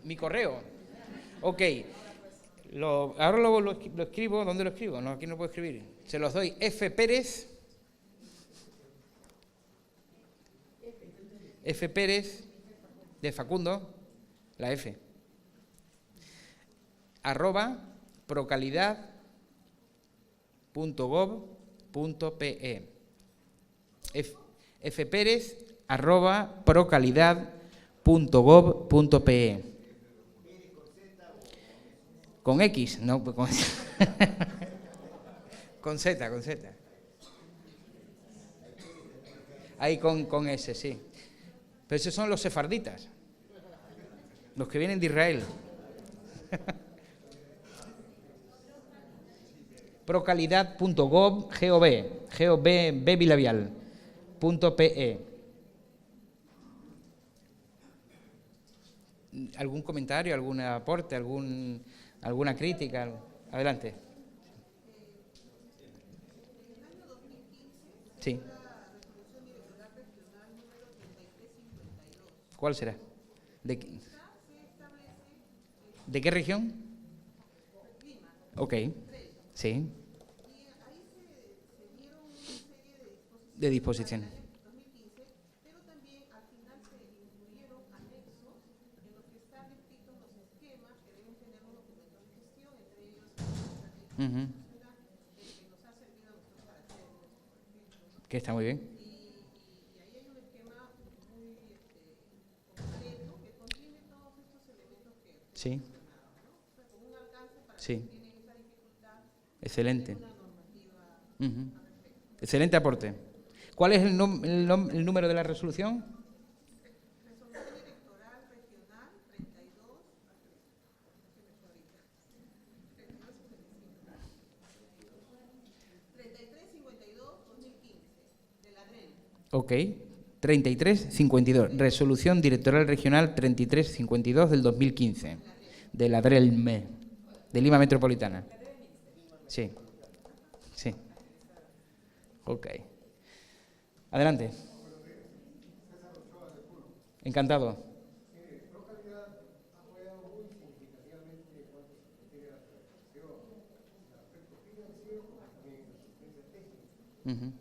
Mi correo. Ok. Ahora lo escribo. ¿Dónde lo escribo? No, aquí no puedo escribir. Se los doy. F. Pérez. F. Pérez de Facundo. La F. @procalidad.gov.pe fperez@procalidad.gov.pe Con X, no, con con Z, con Z. Ahí con S, sí. Pero esos son los sefarditas, los que vienen de Israel. Procalidad.gov, G-O-V bilabial, .pe. ¿Algún comentario, algún aporte, alguna crítica? Adelante. Sí. ¿Cuál será? ¿De qué región? Ok, sí. De disposiciones. Ujú. Que está muy bien. Sí. Sí. Excelente. Ujú. Excelente aporte. ¿Cuál es el número de la resolución? Ok, 3352, Resolución Directoral Regional 3352 del 2015, de la DRELME, de Lima Metropolitana. Sí, sí. Ok. Adelante. Encantado. Uh-huh.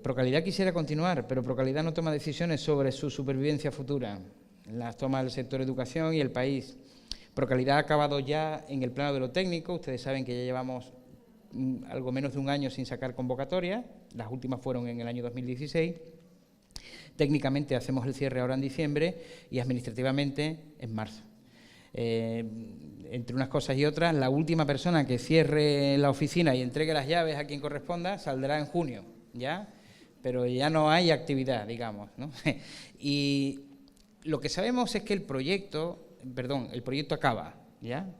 Procalidad quisiera continuar, pero Procalidad no toma decisiones sobre su supervivencia futura. Las toma el sector educación y el país. Procalidad ha acabado ya en el plano de lo técnico. Ustedes saben que ya llevamos algo menos de un año sin sacar convocatoria. Las últimas fueron en el año 2016. Técnicamente hacemos el cierre ahora en diciembre y administrativamente en marzo. Entre unas cosas y otras, la última persona que cierre la oficina y entregue las llaves a quien corresponda saldrá en junio, ¿ya? Pero ya no hay actividad, digamos, ¿no? Y lo que sabemos es que el proyecto acaba, ¿ya?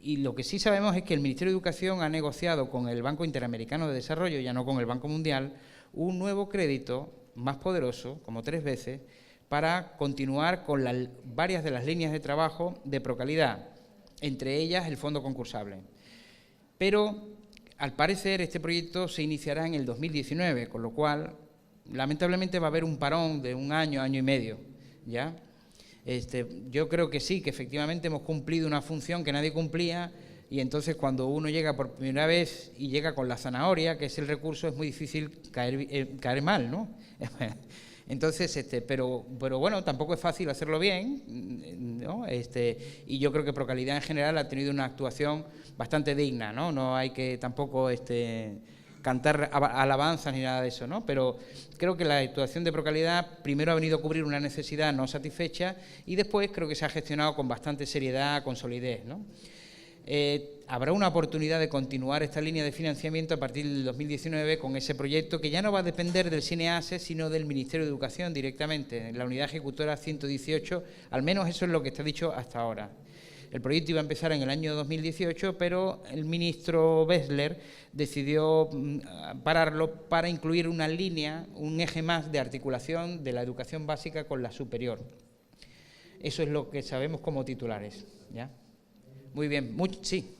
Y lo que sí sabemos es que el Ministerio de Educación ha negociado con el Banco Interamericano de Desarrollo, ya no con el Banco Mundial, un nuevo crédito más poderoso, como 3 veces, para continuar con varias de las líneas de trabajo de Procalidad, entre ellas el fondo concursable. Pero, al parecer, este proyecto se iniciará en el 2019, con lo cual, lamentablemente, va a haber un parón de un año, año y medio, ¿ya? Yo creo que sí, que efectivamente hemos cumplido una función que nadie cumplía, y entonces cuando uno llega por primera vez y llega con la zanahoria, que es el recurso, es muy difícil caer mal, ¿no? Entonces, pero bueno, tampoco es fácil hacerlo bien, ¿no? Y yo creo que Procalidad en general ha tenido una actuación bastante digna, ¿no? No hay que tampoco cantar alabanzas ni nada de eso, ¿no? Pero creo que la actuación de Procalidad primero ha venido a cubrir una necesidad no satisfecha y después creo que se ha gestionado con bastante seriedad, con solidez, ¿no? Habrá una oportunidad de continuar esta línea de financiamiento a partir del 2019 con ese proyecto que ya no va a depender del CINEASE, sino del Ministerio de Educación directamente, en la unidad ejecutora 118, al menos eso es lo que está dicho hasta ahora. El proyecto iba a empezar en el año 2018, pero el ministro Bessler decidió pararlo para incluir una línea, un eje más de articulación de la educación básica con la superior. Eso es lo que sabemos como titulares, ¿ya? Muy bien, sí.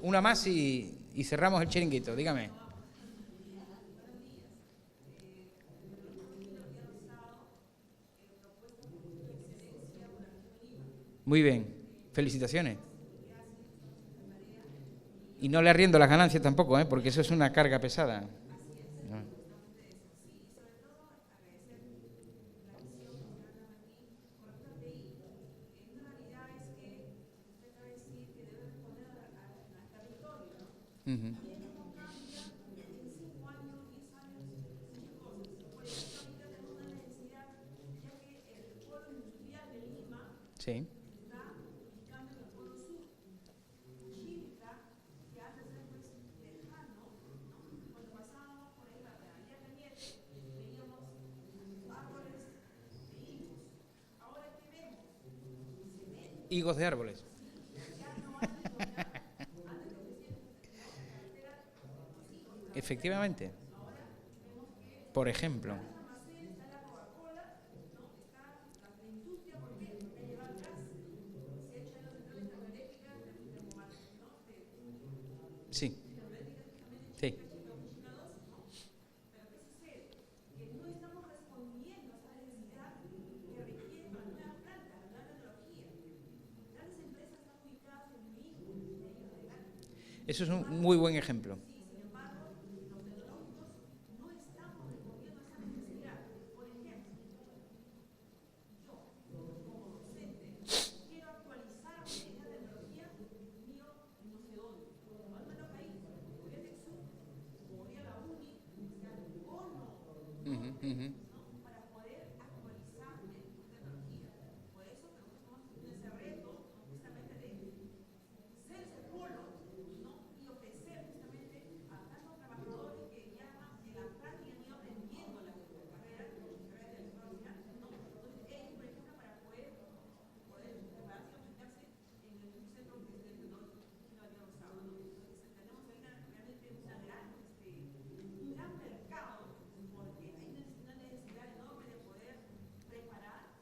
Una más y cerramos el chiringuito, dígame. Muy bien, felicitaciones. Y no le arriendo las ganancias tampoco, porque eso es una carga pesada. No. Uh-huh. Sí. Higos de árboles. Efectivamente. Por ejemplo. Sí. Sí. Eso es un muy buen ejemplo. Ujú, ujú.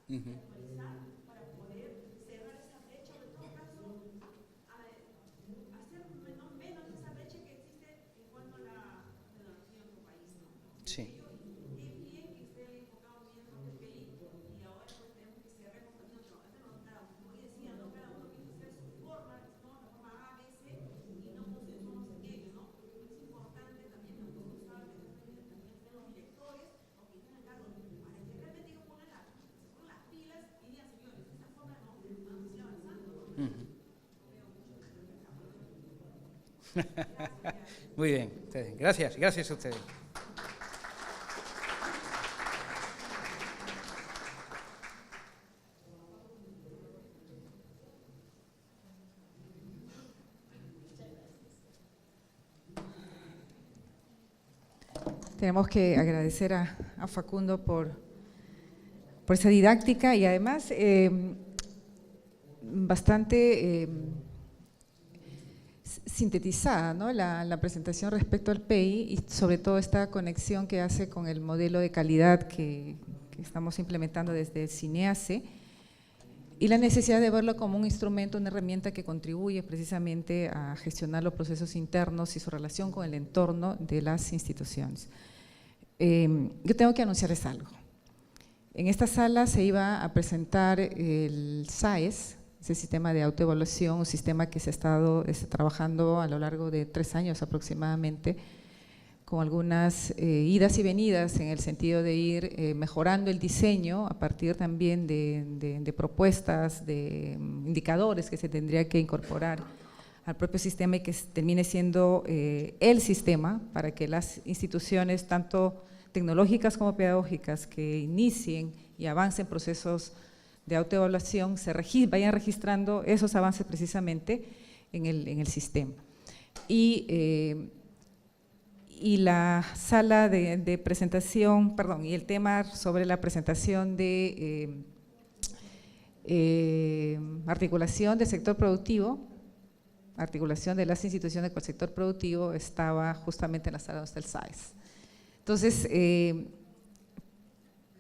Ujú. Sí. Ujú. Muy bien. Gracias, gracias a ustedes. Tenemos que agradecer a Facundo por esa didáctica y además bastante sintetizada, ¿no? la presentación respecto al PEI y sobre todo esta conexión que hace con el modelo de calidad que estamos implementando desde el CINEACE y la necesidad de verlo como un instrumento, una herramienta que contribuye precisamente a gestionar los procesos internos y su relación con el entorno de las instituciones. Yo tengo que anunciarles algo. En esta sala se iba a presentar el SAES, ese sistema de autoevaluación, un sistema que se ha estado trabajando a lo largo de 3 años aproximadamente, con algunas idas y venidas en el sentido de ir mejorando el diseño a partir también de propuestas, de indicadores que se tendría que incorporar al propio sistema y que termine siendo el sistema para que las instituciones, tanto tecnológicas como pedagógicas, que inicien y avancen procesos de autoevaluación, vayan registrando esos avances precisamente en el sistema. Y la sala de presentación, perdón, y el tema sobre la presentación de articulación del sector productivo, articulación de las instituciones con el sector productivo, estaba justamente en la sala donde está el SAES. Entonces,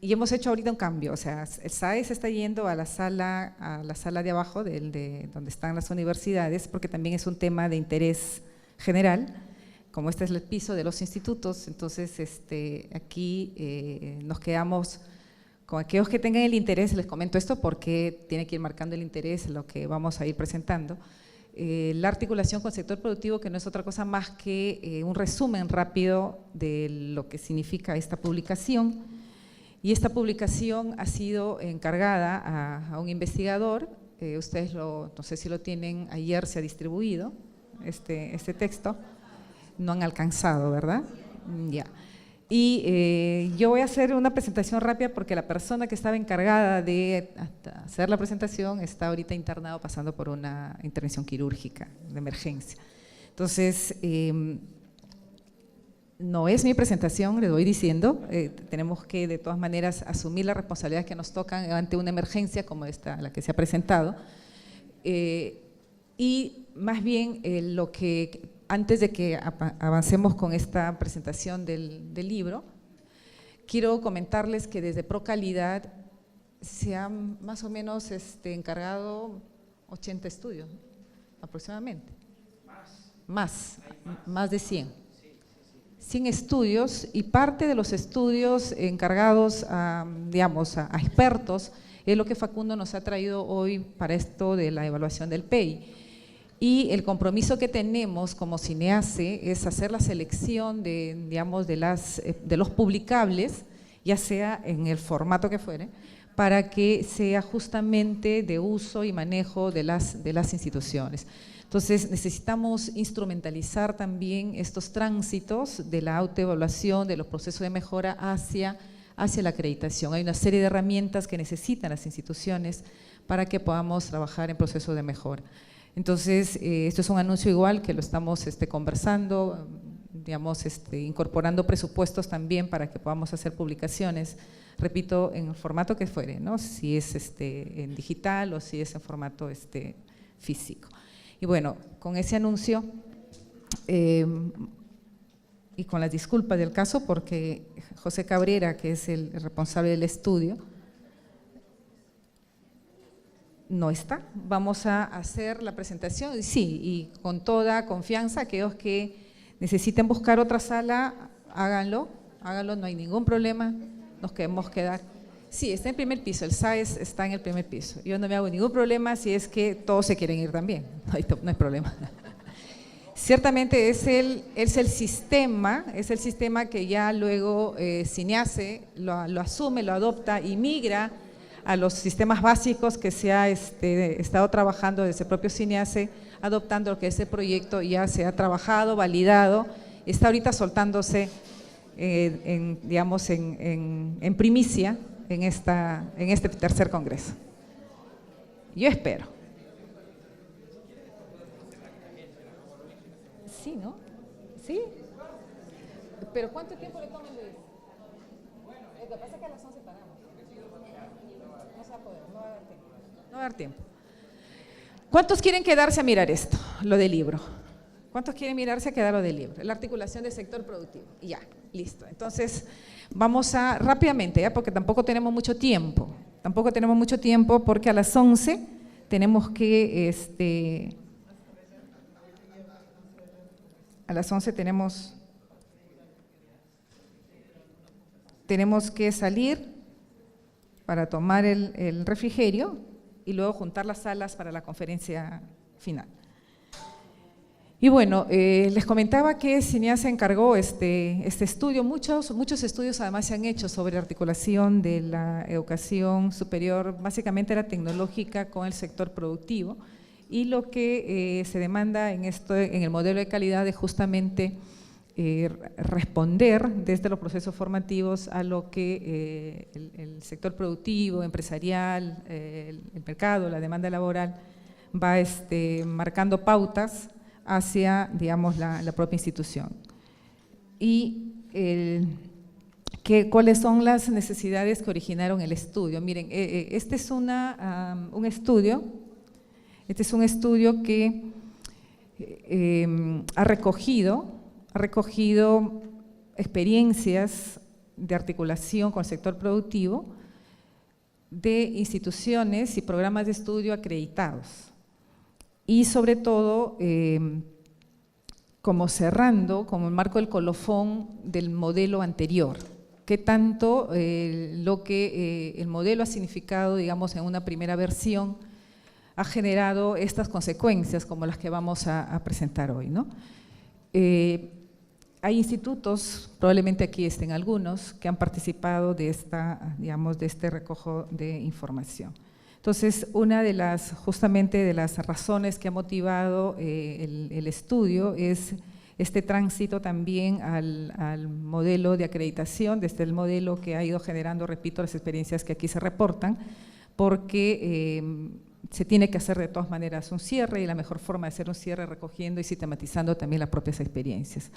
y hemos hecho ahorita un cambio, o sea, el SAES está yendo a la sala de abajo, donde están las universidades, porque también es un tema de interés general, como este es el piso de los institutos. Entonces aquí nos quedamos con aquellos que tengan el interés. Les comento esto porque tiene que ir marcando el interés en lo que vamos a ir presentando. La articulación con el sector productivo, que no es otra cosa más que un resumen rápido de lo que significa esta publicación. Y esta publicación ha sido encargada a un investigador, ustedes no sé si lo tienen, ayer se ha distribuido este texto, no han alcanzado, ¿verdad? Ya. Y yo voy a hacer una presentación rápida porque la persona que estaba encargada de hacer la presentación está ahorita internado pasando por una intervención quirúrgica de emergencia. Entonces, no es mi presentación, les voy diciendo, tenemos que de todas maneras asumir las responsabilidades que nos tocan ante una emergencia como esta, la que se ha presentado. Y más bien lo que, antes de que avancemos con esta presentación del libro, quiero comentarles que desde Procalidad se han más o menos encargado 80 estudios, aproximadamente. Más de 100. 100 estudios, y parte de los estudios encargados digamos, a expertos es lo que Facundo nos ha traído hoy para esto de la evaluación del PEI. Y el compromiso que tenemos como CINEACE es hacer la selección de, digamos, de los publicables, ya sea en el formato que fuere, para que sea justamente de uso y manejo de las instituciones. Entonces, necesitamos instrumentalizar también estos tránsitos de la autoevaluación, de los procesos de mejora hacia la acreditación. Hay una serie de herramientas que necesitan las instituciones para que podamos trabajar en procesos de mejora. Entonces, esto es un anuncio igual que lo estamos conversando, digamos, incorporando presupuestos también para que podamos hacer publicaciones, repito, en el formato que fuere, ¿no? Si es en digital o si es en formato físico. Y bueno, con ese anuncio y con las disculpas del caso, porque José Cabrera, que es el responsable del estudio, no está. Vamos a hacer la presentación, sí, y con toda confianza, aquellos que necesiten buscar otra sala, háganlo, no hay ningún problema, nos queremos quedar. Sí, está en el primer piso, el SAES está en el primer piso. Yo no me hago ningún problema si es que todos se quieren ir también, no hay problema. Ciertamente es el sistema que ya luego CINEACE lo asume, lo adopta y migra a los sistemas básicos que se ha estado trabajando desde el propio CINEACE, adoptando lo que ese proyecto ya se ha trabajado, validado, está ahorita soltándose, digamos, en primicia en este tercer congreso. Yo espero. Sí, ¿no? ¿Sí? ¿Pero cuánto tiempo le toman, Luis? Lo que pasa es que a las 11 paramos. No se va a poder, no va a dar tiempo. No va a dar tiempo. ¿Cuántos quieren quedarse a mirar esto, lo del libro? ¿Cuántos quieren mirarse a quedar lo del libro? La articulación del sector productivo. Y ya, listo. Entonces, vamos a rápidamente, ¿ya? Porque tampoco tenemos mucho tiempo. Tampoco tenemos mucho tiempo porque a las 11 tenemos que, a las 11 tenemos que salir para tomar el refrigerio y luego juntar las salas para la conferencia final. Y bueno, les comentaba que CINEACE encargó este estudio, muchos estudios además se han hecho sobre articulación de la educación superior, básicamente la tecnológica con el sector productivo, y lo que se demanda en el modelo de calidad es justamente responder desde los procesos formativos a lo que el sector productivo, empresarial, el mercado, la demanda laboral va marcando pautas hacia, digamos, la propia institución. Y ¿cuáles son las necesidades que originaron el estudio? Miren, este es un estudio que ha recogido experiencias de articulación con el sector productivo de instituciones y programas de estudio acreditados. Y sobre todo, como cerrando, como el marco del colofón del modelo anterior, qué tanto lo que el modelo ha significado, digamos, en una primera versión, ha generado estas consecuencias como las que vamos a presentar hoy, ¿no? Hay institutos, probablemente aquí estén algunos, que han participado de este recojo de información. Entonces, una de justamente de las razones que ha motivado el estudio es este tránsito también al modelo de acreditación, desde el modelo que ha ido generando, repito, las experiencias que aquí se reportan, porque se tiene que hacer de todas maneras un cierre, y la mejor forma de hacer un cierre recogiendo y sistematizando también las propias experiencias.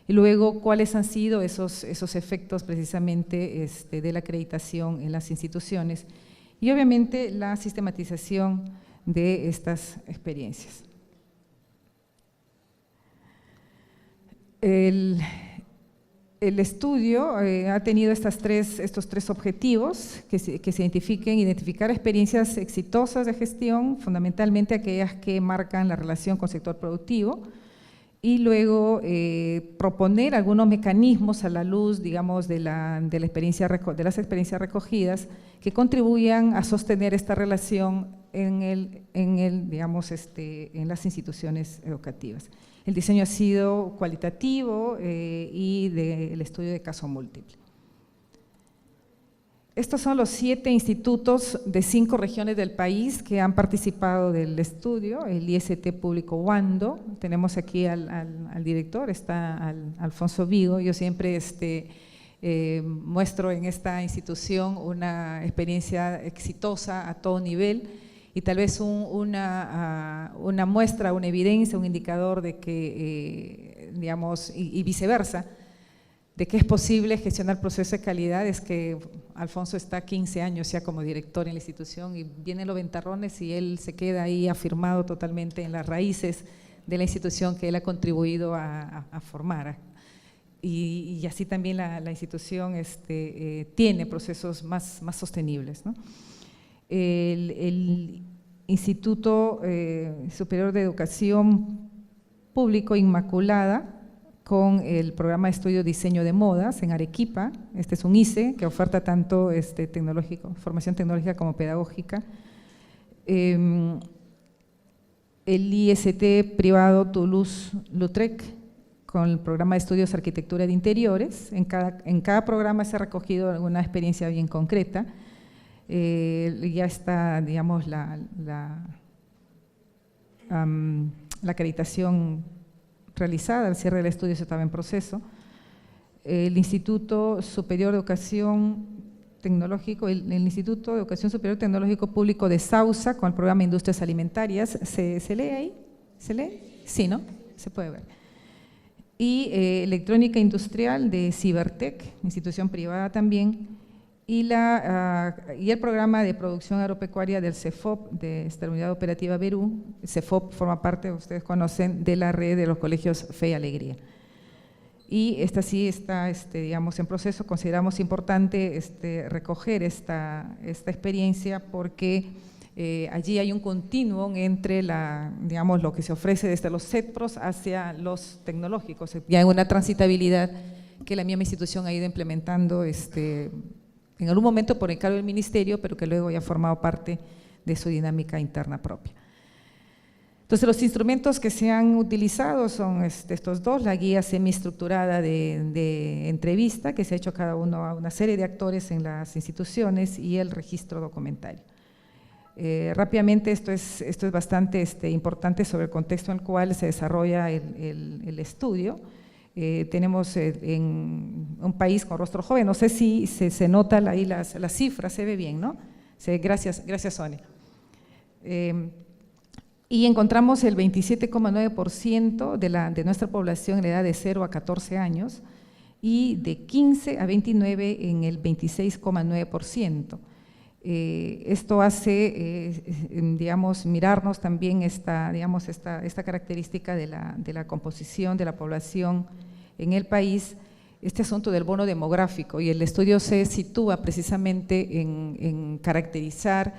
Y luego, ¿cuáles han sido esos efectos precisamente de la acreditación en las instituciones? Y obviamente la sistematización de estas experiencias. El estudio ha tenido estos tres objetivos, que se identificar experiencias exitosas de gestión, fundamentalmente aquellas que marcan la relación con el sector productivo, y luego proponer algunos mecanismos a la luz, digamos, de las experiencias recogidas que contribuyan a sostener esta relación digamos, en las instituciones educativas. El diseño ha sido cualitativo y el estudio de caso múltiple. Estos son los 7 institutos de 5 regiones del país que han participado del estudio, el IST Público Wando. Tenemos aquí al director, está Alfonso Vigo. Yo siempre muestro en esta institución una experiencia exitosa a todo nivel, y tal vez una muestra, una evidencia, un indicador de que, digamos, y viceversa, de que es posible gestionar procesos de calidad, es que Alfonso está 15 años ya como director en la institución, y vienen los ventarrones y él se queda ahí afirmado totalmente en las raíces de la institución que él ha contribuido a formar. Y así también la institución tiene procesos más sostenibles, ¿no? El Instituto Superior de Educación Público Inmaculada, con el programa de estudio Diseño de Modas en Arequipa. Este es un ICE que oferta tanto formación tecnológica como pedagógica. El IST privado Toulouse-Lautrec, con el programa de estudios Arquitectura de Interiores. En cada programa se ha recogido alguna experiencia bien concreta. Ya está, digamos, la acreditación realizada, el cierre del estudio se estaba en proceso. El Instituto Superior de Educación Tecnológico, el Instituto de Educación Superior Tecnológico Público de Sausa, con el programa Industrias Alimentarias. ¿Se lee ahí? ¿Se lee? Sí, ¿no? Se puede ver. Y Electrónica Industrial de Cibertec, institución privada también, y el programa de producción agropecuaria del CEFOP, de esta Unidad Operativa Berú. El CEFOP forma parte, ustedes conocen, de la red de los colegios Fe y Alegría. Y esta sí está, digamos, en proceso. Consideramos importante recoger esta experiencia, porque allí hay un continuum entre digamos, lo que se ofrece desde los CETPROS hacia los tecnológicos. Ya hay una transitabilidad que la misma institución ha ido implementando en algún momento por encargo del ministerio, pero que luego ya ha formado parte de su dinámica interna propia. Entonces, los instrumentos que se han utilizado son estos dos: la guía semiestructurada de entrevista, que se ha hecho cada uno a una serie de actores en las instituciones, y el registro documentario. Rápidamente, esto es bastante importante sobre el contexto en el cual se desarrolla el estudio. Tenemos en un país con rostro joven, no sé si se nota ahí las cifras, se ve bien, ¿no? Gracias Sonia. Y encontramos el 27,9% de nuestra población en edad de 0 a 14 años, y de 15 a 29 en el 26,9%. Esto hace, digamos, mirarnos también esta característica de la composición de la población en el país, este asunto del bono demográfico, y el estudio se sitúa precisamente en caracterizar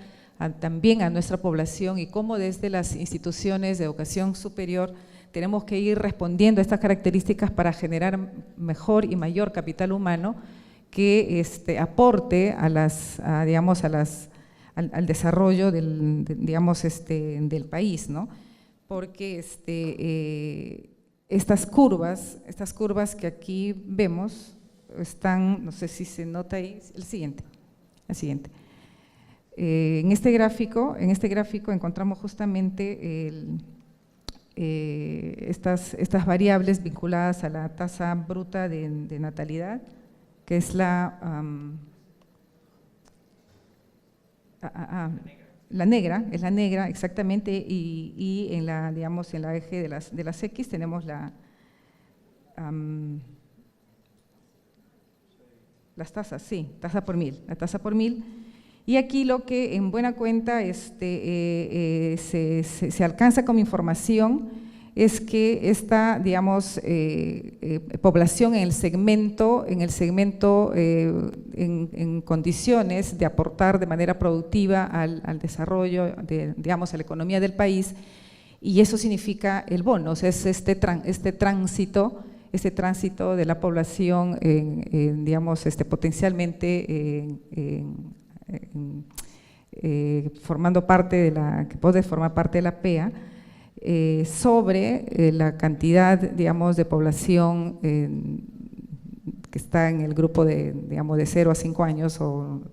también a nuestra población, y cómo desde las instituciones de educación superior tenemos que ir respondiendo a estas características para generar mejor y mayor capital humano que aporte al desarrollo del país, ¿no? Porque estas curvas que aquí vemos están, no sé si se nota ahí, el siguiente. En este gráfico encontramos justamente estas variables vinculadas a la tasa bruta de natalidad, que es la negra, es la negra exactamente, y en la, digamos, en la eje de las X tenemos las tasas, sí, tasa por mil, la tasa por mil. Y aquí lo que en buena cuenta se alcanza como información es que esta, digamos, población en condiciones de aportar de manera productiva al desarrollo, digamos, a la economía del país, y eso significa el bono, o sea, es este tránsito de la población, digamos, potencialmente formando parte de que puede formar parte de la PEA, sobre la cantidad, digamos, de población que está en el grupo digamos, de 0 a 5 años, o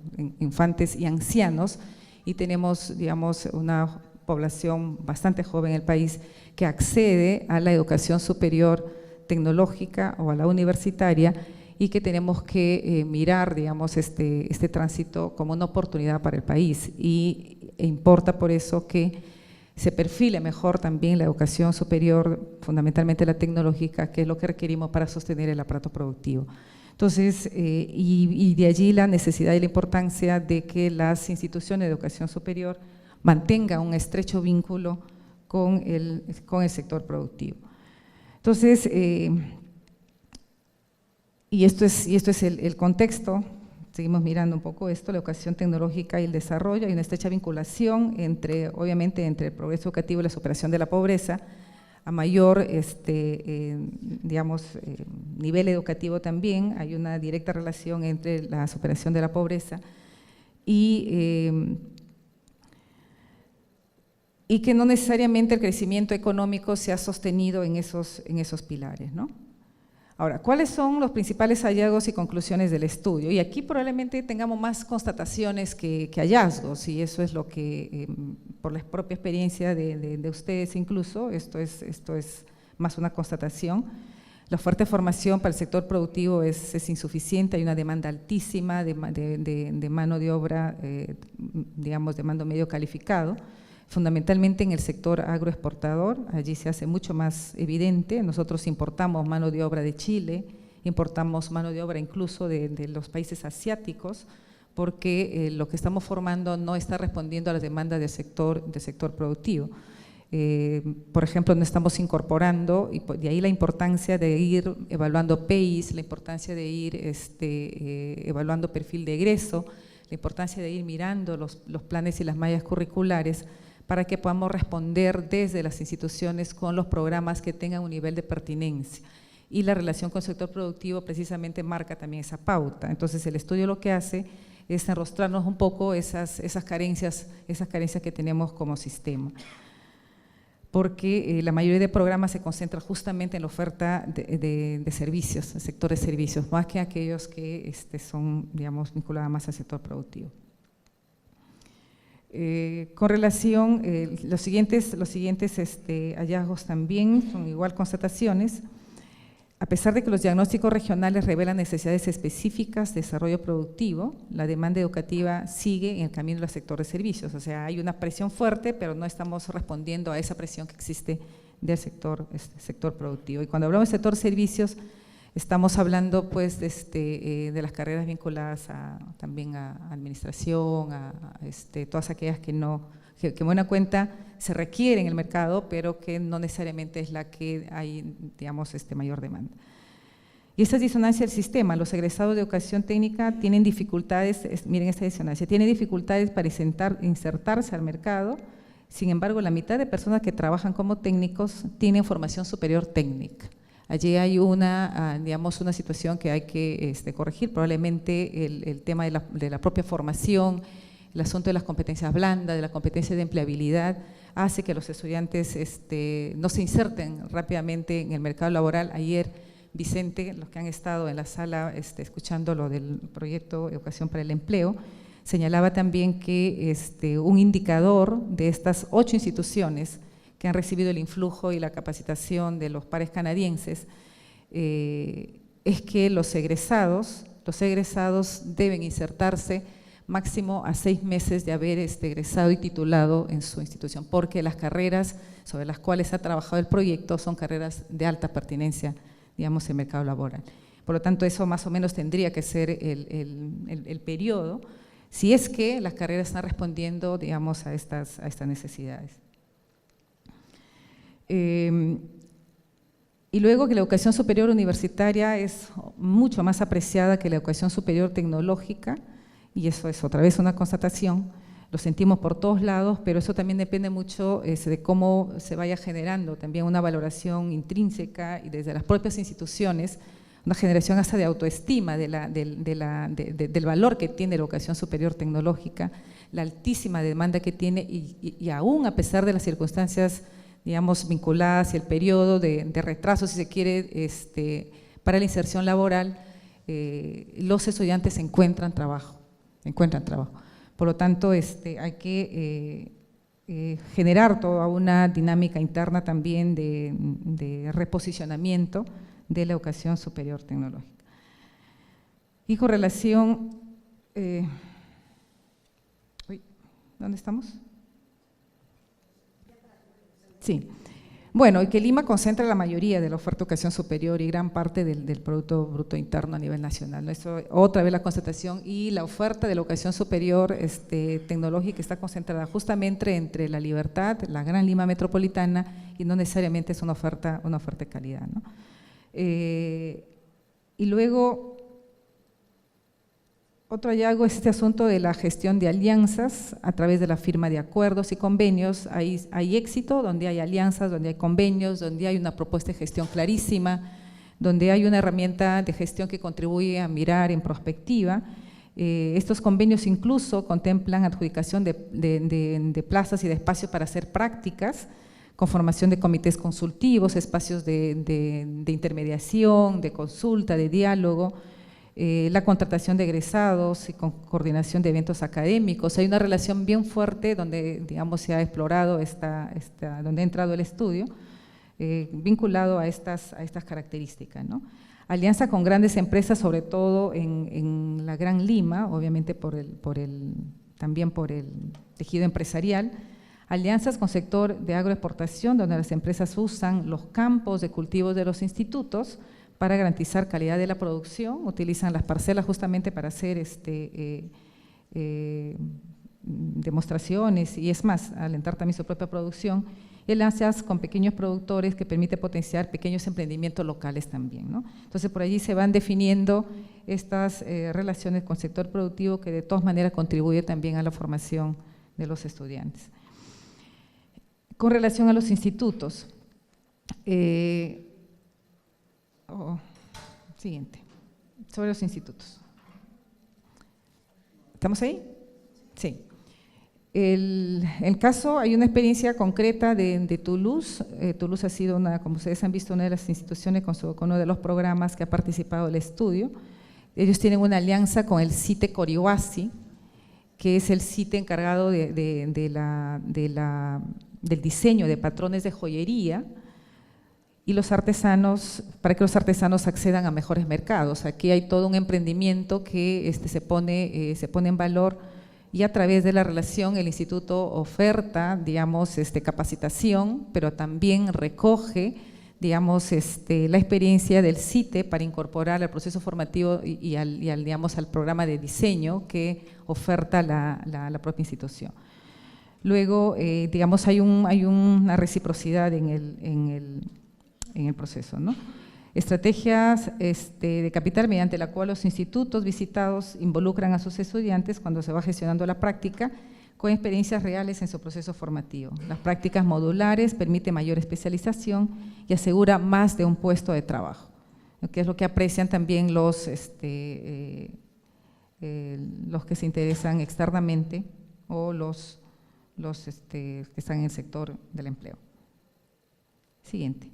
infantes y ancianos, y tenemos, digamos, una población bastante joven en el país que accede a la educación superior tecnológica o a la universitaria, y que tenemos que mirar, digamos, este tránsito como una oportunidad para el país, e importa por eso que se perfile mejor también la educación superior, fundamentalmente la tecnológica, que es lo que requerimos para sostener el aparato productivo. Entonces, y de allí la necesidad y la importancia de que las instituciones de educación superior mantengan un estrecho vínculo con el sector productivo. Entonces, y esto es el contexto. Seguimos mirando un poco esto, la educación tecnológica y el desarrollo. Hay una estrecha vinculación obviamente, entre el progreso educativo y la superación de la pobreza. A mayor, digamos, nivel educativo también, hay una directa relación entre la superación de la pobreza y que no necesariamente el crecimiento económico se ha sostenido en esos pilares, ¿no? Ahora, ¿cuáles son los principales hallazgos y conclusiones del estudio? Y aquí probablemente tengamos más constataciones que hallazgos, y eso es lo que, por la propia experiencia de ustedes incluso, esto es más una constatación. La oferta de formación para el sector productivo es insuficiente, hay una demanda altísima de mano de obra, digamos, de mando medio calificado, fundamentalmente en el sector agroexportador. Allí se hace mucho más evidente. Nosotros importamos mano de obra de Chile, importamos mano de obra incluso de los países asiáticos, porque lo que estamos formando no está respondiendo a las demandas del sector productivo. Por ejemplo, no estamos incorporando, y de ahí la importancia de ir evaluando PEIs, la importancia de ir evaluando perfil de egreso, la importancia de ir mirando los planes y las mallas curriculares, para que podamos responder desde las instituciones con los programas que tengan un nivel de pertinencia. Y la relación con el sector productivo precisamente marca también esa pauta. Entonces, el estudio lo que hace es enrostrarnos un poco esas carencias que tenemos como sistema. Porque la mayoría de programas se concentra justamente en la oferta de servicios, el sector de servicios, más que aquellos que son, digamos, vinculados más al sector productivo. Con relación, los siguientes hallazgos también son igual constataciones. A pesar de que los diagnósticos regionales revelan necesidades específicas de desarrollo productivo, la demanda educativa sigue en el camino del sector de servicios. O sea, hay una presión fuerte, pero no estamos respondiendo a esa presión que existe del sector productivo. Y cuando hablamos del sector servicios, estamos hablando pues de las carreras vinculadas también a administración, todas aquellas que en buena cuenta se requieren en el mercado, pero que no necesariamente es la que hay, digamos, mayor demanda. Y esta disonancia del sistema, los egresados de educación técnica tienen dificultades, miren esta disonancia, tienen dificultades para insertarse al mercado. Sin embargo, la mitad de personas que trabajan como técnicos tienen formación superior técnica. Allí hay digamos, una situación que hay que corregir, probablemente el tema de la propia formación, el asunto de las competencias blandas, de la competencia de empleabilidad, hace que los estudiantes no se inserten rápidamente en el mercado laboral. Ayer, Vicente, los que han estado en la sala escuchando lo del proyecto Educación para el Empleo, señalaba también que un indicador de estas 8 instituciones que han recibido el influjo y la capacitación de los pares canadienses, es que los egresados deben insertarse máximo a 6 meses de haber egresado y titulado en su institución, porque las carreras sobre las cuales ha trabajado el proyecto son carreras de alta pertinencia, digamos, en el mercado laboral. Por lo tanto, eso más o menos tendría que ser el periodo, si es que las carreras están respondiendo, digamos, a estas necesidades. Y luego que la educación superior universitaria es mucho más apreciada que la educación superior tecnológica, y eso es otra vez una constatación, lo sentimos por todos lados, pero eso también depende mucho de cómo se vaya generando también una valoración intrínseca y desde las propias instituciones, una generación hasta de autoestima del valor que tiene la educación superior tecnológica, la altísima demanda que tiene y aún a pesar de las circunstancias, digamos, vinculadas y el periodo de retraso, si se quiere, para la inserción laboral, los estudiantes encuentran trabajo. Por lo tanto, hay que generar toda una dinámica interna también de reposicionamiento de la educación superior tecnológica. Y con relación… ¿dónde estamos? Sí. Bueno, y que Lima concentra la mayoría de la oferta de educación superior y gran parte del Producto Bruto Interno a nivel nacional. Eso, otra vez la constatación, y la oferta de la educación superior tecnológica está concentrada justamente entre La Libertad, la Gran Lima metropolitana, y no necesariamente es una oferta de calidad, ¿no? Y luego, otro hallazgo es este asunto de la gestión de alianzas a través de la firma de acuerdos y convenios. Hay éxito donde hay alianzas, donde hay convenios, donde hay una propuesta de gestión clarísima, donde hay una herramienta de gestión que contribuye a mirar en perspectiva. Estos convenios incluso contemplan adjudicación de plazas y de espacios para hacer prácticas, conformación de comités consultivos, espacios de intermediación, de consulta, de diálogo, la contratación de egresados y con coordinación de eventos académicos. Hay una relación bien fuerte donde, digamos, se ha explorado, donde ha entrado el estudio, vinculado a estas características, ¿no? Alianza con grandes empresas, sobre todo en la Gran Lima, obviamente también por el tejido empresarial. Alianzas con sector de agroexportación, donde las empresas usan los campos de cultivos de los institutos para garantizar calidad de la producción, utilizan las parcelas justamente para hacer demostraciones y es más, alentar también su propia producción, y alianzas con pequeños productores que permite potenciar pequeños emprendimientos locales también, ¿no? Entonces, por allí se van definiendo estas relaciones con sector productivo que de todas maneras contribuye también a la formación de los estudiantes. Con relación a los institutos, siguiente, sobre los institutos. ¿Estamos ahí? Sí. El caso, hay una experiencia concreta de Toulouse. Toulouse ha sido, como ustedes han visto, una de las instituciones con uno de los programas que ha participado del estudio. Ellos tienen una alianza con el CITE Corihuasi, que es el CITE encargado del diseño de patrones de joyería, y los artesanos, para que los artesanos accedan a mejores mercados. Aquí hay todo un emprendimiento que se pone en valor, y a través de la relación el instituto oferta, digamos, capacitación, pero también recoge, digamos, la experiencia del CITE para incorporar al proceso formativo y al programa de diseño que oferta la propia institución. Luego, digamos, hay una reciprocidad en el proceso, ¿no? Estrategias de capital mediante la cual los institutos visitados involucran a sus estudiantes cuando se va gestionando la práctica con experiencias reales en su proceso formativo. Las prácticas modulares permiten mayor especialización y asegura más de un puesto de trabajo, que es lo que aprecian también los que se interesan externamente o los que están en el sector del empleo. Siguiente.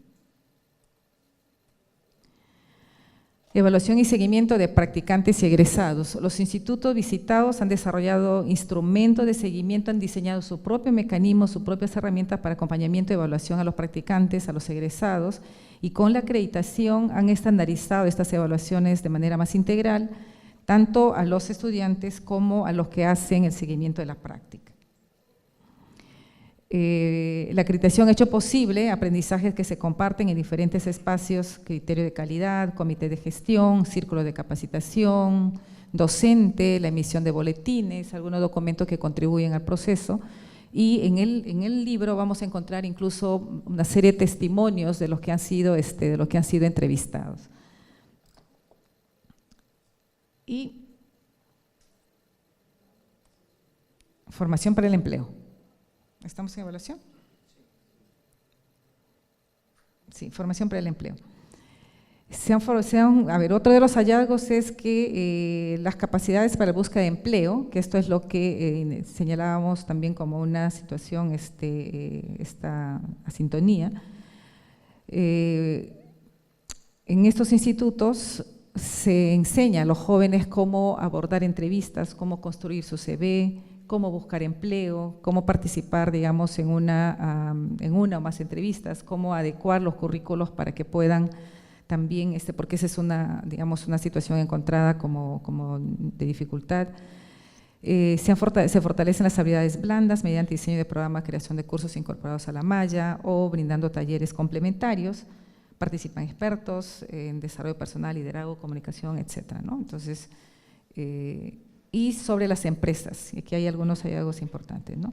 Evaluación y seguimiento de practicantes y egresados. Los institutos visitados han desarrollado instrumentos de seguimiento, han diseñado su propio mecanismo, sus propias herramientas para acompañamiento y evaluación a los practicantes, a los egresados, y con la acreditación han estandarizado estas evaluaciones de manera más integral, tanto a los estudiantes como a los que hacen el seguimiento de la práctica. La acreditación ha hecho posible aprendizajes que se comparten en diferentes espacios, criterio de calidad, comité de gestión, círculo de capacitación, docente, la emisión de boletines, algunos documentos que contribuyen al proceso. Y en el libro vamos a encontrar incluso una serie de testimonios de los que han sido, entrevistados. Y formación para el empleo. ¿Estamos en evaluación? Sí, formación para el empleo. Otro de los hallazgos es que las capacidades para la búsqueda de empleo, que esto es lo que señalábamos también como una situación, esta asintonía, en estos institutos se enseña a los jóvenes cómo abordar entrevistas, cómo construir su CV, cómo buscar empleo, cómo participar, digamos, en una o más entrevistas, cómo adecuar los currículos para que puedan también, porque esa es una situación encontrada como de dificultad. Se fortalecen las habilidades blandas mediante diseño de programas, creación de cursos incorporados a la malla o brindando talleres complementarios. Participan expertos en desarrollo personal, liderazgo, comunicación, etcétera, ¿no? Entonces, y sobre las empresas, y aquí hay algunos hallazgos importantes, ¿no?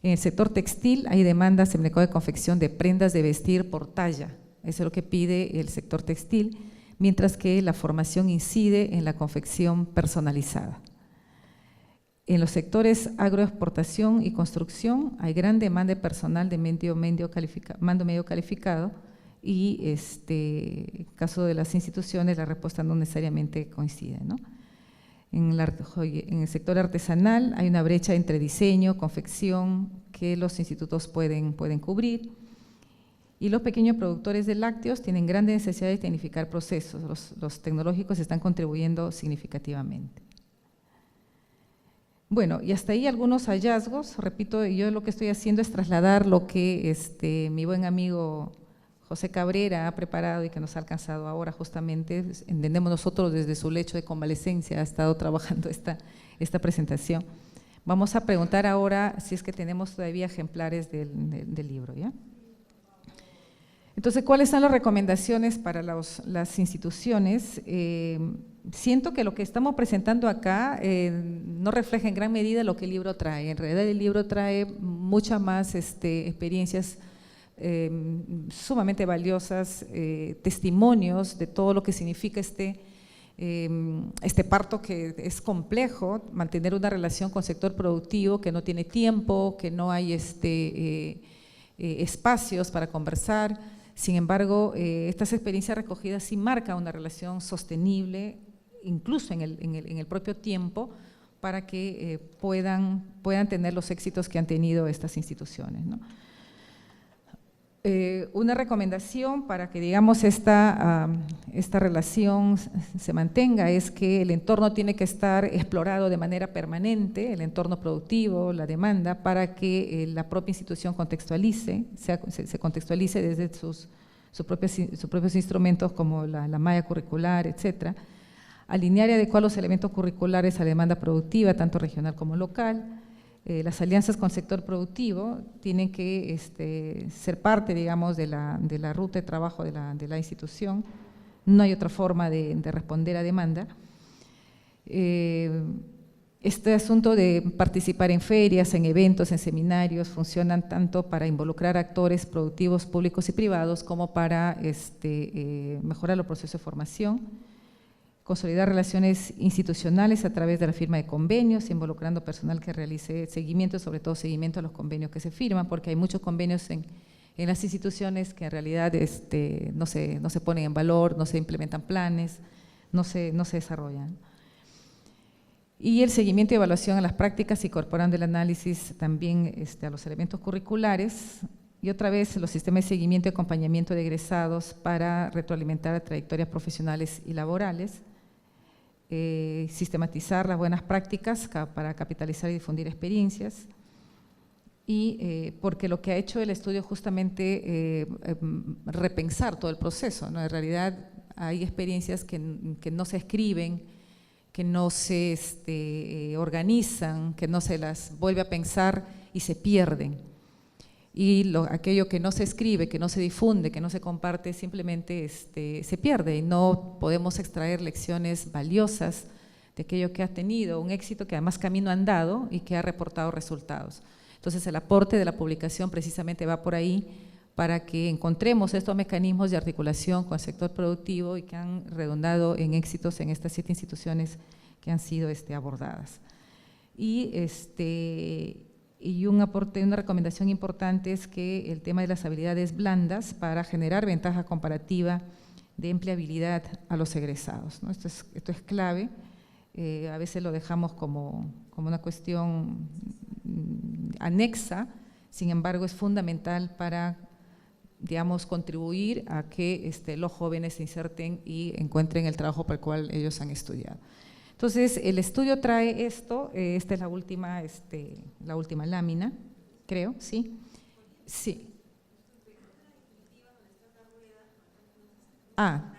En el sector textil hay demandas en el mercado de confección de prendas de vestir por talla, eso es lo que pide el sector textil, mientras que la formación incide en la confección personalizada. En los sectores agroexportación y construcción hay gran demanda de personal de mando medio calificado y en caso de las instituciones la respuesta no necesariamente coincide, ¿no? En el sector artesanal hay una brecha entre diseño, confección que los institutos pueden cubrir. Y los pequeños productores de lácteos tienen grandes necesidades de tecnificar procesos. Los tecnológicos están contribuyendo significativamente. Bueno, y hasta ahí algunos hallazgos. Repito, yo lo que estoy haciendo es trasladar lo que mi buen amigo José Cabrera ha preparado y que nos ha alcanzado ahora justamente. Entendemos nosotros desde su lecho de convalecencia ha estado trabajando esta presentación. Vamos a preguntar ahora si es que tenemos todavía ejemplares del libro, ¿ya? Entonces, ¿cuáles son las recomendaciones para las instituciones? Siento que lo que estamos presentando acá no refleja en gran medida lo que el libro trae. En realidad el libro trae muchas más experiencias sumamente valiosas, testimonios de todo lo que significa este parto que es complejo, mantener una relación con el sector productivo que no tiene tiempo, que no hay espacios para conversar. Sin embargo, estas experiencias recogidas sí marcan una relación sostenible, incluso en el propio tiempo, para que puedan tener los éxitos que han tenido estas instituciones, ¿no? Una recomendación para que, digamos, esta relación se mantenga es que el entorno tiene que estar explorado de manera permanente, el entorno productivo, la demanda, para que la propia institución se contextualice desde sus propios instrumentos como la malla curricular, etcétera. Alinear y adecuar los elementos curriculares a la demanda productiva, tanto regional como local. Las alianzas con el sector productivo tienen que ser parte, digamos, de la ruta de trabajo de la institución. No hay otra forma de responder a demanda. Este asunto de participar en ferias, en eventos, en seminarios, funcionan tanto para involucrar actores productivos públicos y privados como para mejorar los procesos de formación. Consolidar relaciones institucionales a través de la firma de convenios, involucrando personal que realice seguimiento, sobre todo seguimiento a los convenios que se firman, porque hay muchos convenios en las instituciones que en realidad no se ponen en valor, no se implementan planes, no se desarrollan. Y el seguimiento y evaluación a las prácticas, incorporando el análisis también a los elementos curriculares, Y otra vez, los sistemas de seguimiento y acompañamiento de egresados para retroalimentar trayectorias profesionales y laborales. Sistematizar las buenas prácticas para capitalizar y difundir experiencias. Y porque lo que ha hecho el estudio es justamente repensar todo el proceso, ¿no? En realidad hay experiencias que no se escriben, que no se organizan, que no se las vuelve a pensar y se pierden. Y aquello que no se escribe, que no se difunde, que no se comparte, simplemente se pierde y no podemos extraer lecciones valiosas de aquello que ha tenido un éxito, que además camino andado y que ha reportado resultados. Entonces, el aporte de la publicación precisamente va por ahí para que encontremos estos mecanismos de articulación con el sector productivo y que han redundado en éxitos en estas 7 instituciones que han sido abordadas. Y un aporte, una recomendación importante es que el tema de las habilidades blandas para generar ventaja comparativa de empleabilidad a los egresados, ¿no? Esto es clave, a veces lo dejamos como una cuestión anexa, sin embargo es fundamental para, digamos, contribuir a que los jóvenes se inserten y encuentren el trabajo para el cual ellos han estudiado. Entonces, el estudio trae esto, esta es la última lámina, creo, ¿sí? Sí.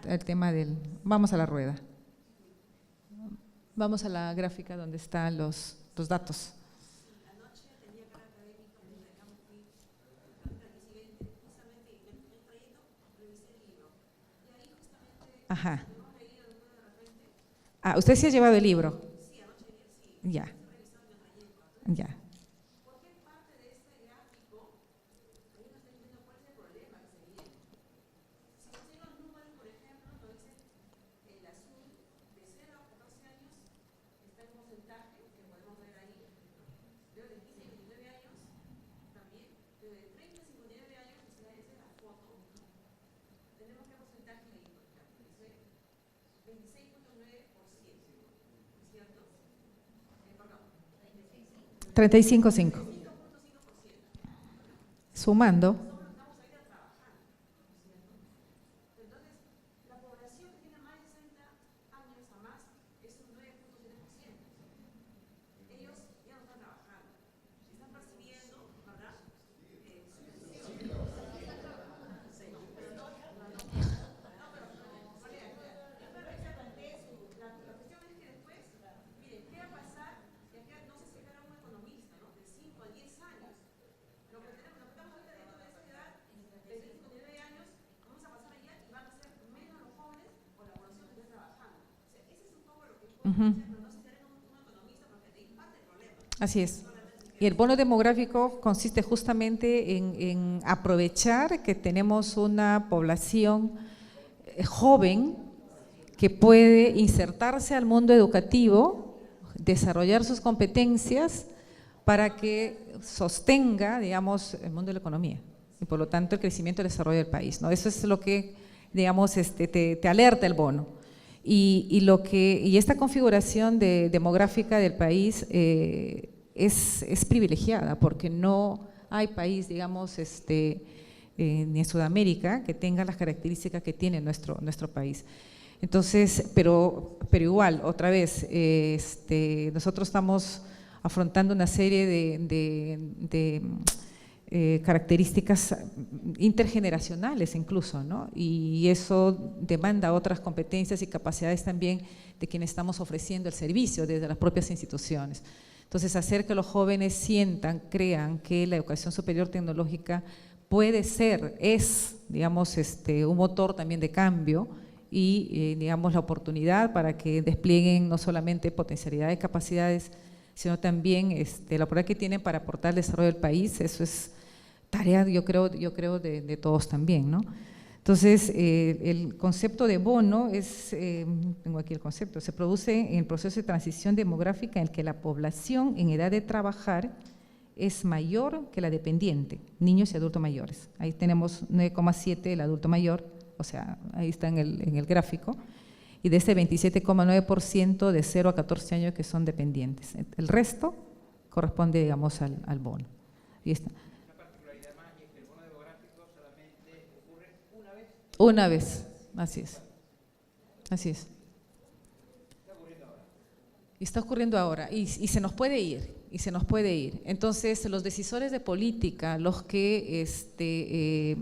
El tema vamos a la rueda. Vamos a la gráfica donde están los datos. Ajá. ¿Usted sí ha llevado el libro? Sí, anoche sí. Ya. Ya. ¿Por qué parte de este gráfico ahí no está diciendo cuál es el problema que se viene? Si consiguen los números, por ejemplo, lo dice el azul, de 0 a 14 años está en un porcentaje que podemos ver ahí, luego de 15 a 29 años también, luego de 30 a 59 años, esa es la foto, tenemos qué porcentaje ahí, por ejemplo, dice 26.9%. 35,5. Sumando. Entonces, la población que tiene más de 60 años a más es un 9.7%. Ellos ya no están trabajando, están percibiendo, ¿verdad? Así es. Y el bono demográfico consiste justamente en aprovechar que tenemos una población joven que puede insertarse al mundo educativo, desarrollar sus competencias para que sostenga, digamos, el mundo de la economía y por lo tanto el crecimiento y el desarrollo del país, ¿no? Eso es lo que, digamos, te alerta el bono. Y esta configuración demográfica del país es privilegiada porque no hay país, digamos, ni en Sudamérica que tenga las características que tiene nuestro país. Entonces, pero igual, otra vez, nosotros estamos afrontando una serie de características intergeneracionales incluso, ¿no? Y eso demanda otras competencias y capacidades también de quienes estamos ofreciendo el servicio desde las propias instituciones. Entonces, hacer que los jóvenes sientan, crean que la educación superior tecnológica puede ser, digamos, un motor también de cambio y, digamos, la oportunidad para que desplieguen no solamente potencialidades, capacidades, sino también la oportunidad que tienen para aportar al desarrollo del país. Eso es tarea, yo creo de todos también, ¿no? Entonces, el concepto de bono tengo aquí el concepto, se produce en el proceso de transición demográfica en el que la población en edad de trabajar es mayor que la dependiente, niños y adultos mayores. Ahí tenemos 9,7 el adulto mayor, o sea, ahí está en el gráfico, y de ese 27,9% de 0 a 14 años que son dependientes. El resto corresponde, digamos, al bono. Y está. Una particularidad más es que el bono Una vez, así es. Así es. Y está ocurriendo ahora, y se nos puede ir, y se nos puede ir. Entonces, los decisores de política, los que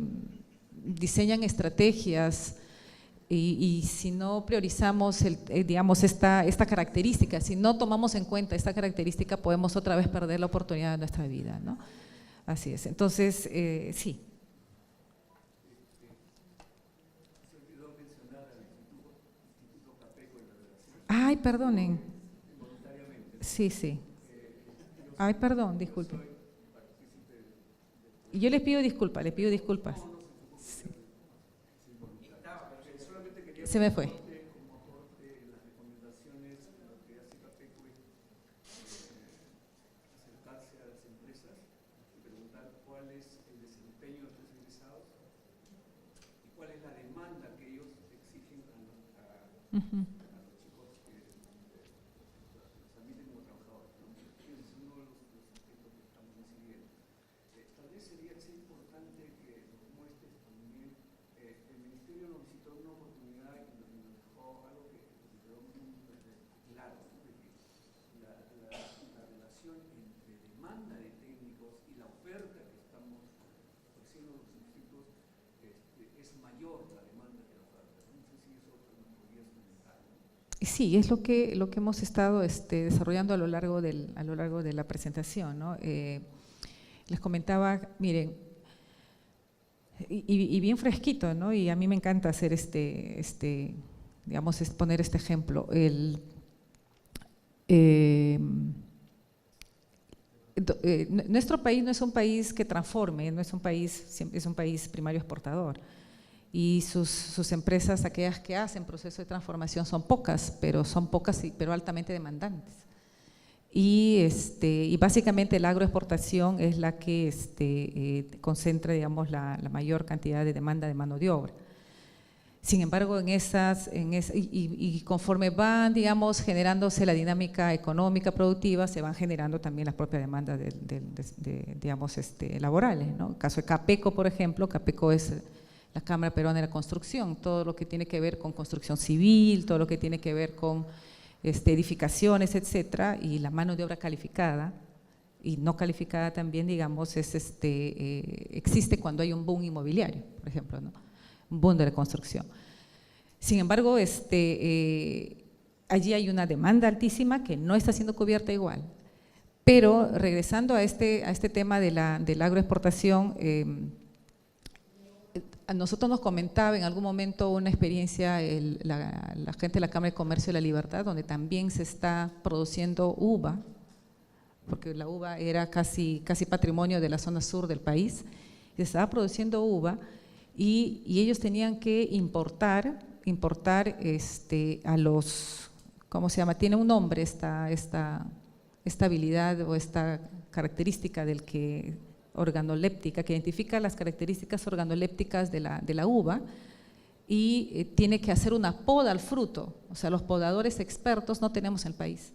diseñan estrategias, y si no priorizamos, digamos, esta característica, si no tomamos en cuenta esta característica, podemos otra vez perder la oportunidad de nuestra vida, ¿no? Así es. Entonces, sí. Ay, perdonen. Sí, sí. Ay, perdón, disculpe. Y yo les pido disculpas, Sí. Se me fue. Ujú. Sí, es lo que hemos estado desarrollando a lo largo de la presentación, ¿no? Les comentaba, miren, y bien fresquito, ¿no? Y a mí me encanta hacer digamos, poner este ejemplo. Nuestro país no es un país que transforme, no es un país primario exportador. Y sus empresas, aquellas que hacen proceso de transformación, son pocas, pero altamente demandantes. Y básicamente la agroexportación es la que concentra, digamos, la mayor cantidad de demanda de mano de obra. Sin embargo, y conforme van, digamos, generándose la dinámica económica productiva, se van generando también las propias demandas digamos, laborales, ¿no? En el caso de Capeco, por ejemplo, Capeco es la Cámara Peruana de la Construcción, todo lo que tiene que ver con construcción civil, todo lo que tiene que ver con edificaciones, etcétera, y la mano de obra calificada y no calificada también, digamos, existe cuando hay un boom inmobiliario, por ejemplo, ¿no? Un boom de la construcción. Sin embargo, allí hay una demanda altísima que no está siendo cubierta igual. Pero regresando a este tema de la agroexportación, a nosotros nos comentaba en algún momento una experiencia la gente de la Cámara de Comercio de la Libertad, donde también se está produciendo uva, porque la uva era casi patrimonio de la zona sur del país, se estaba produciendo uva y ellos tenían que importar a los, ¿cómo se llama? Tiene un nombre esta habilidad o esta característica del que organoléptica, que identifica las características organolépticas de la uva y tiene que hacer una poda al fruto. O sea, los podadores expertos no tenemos en el país.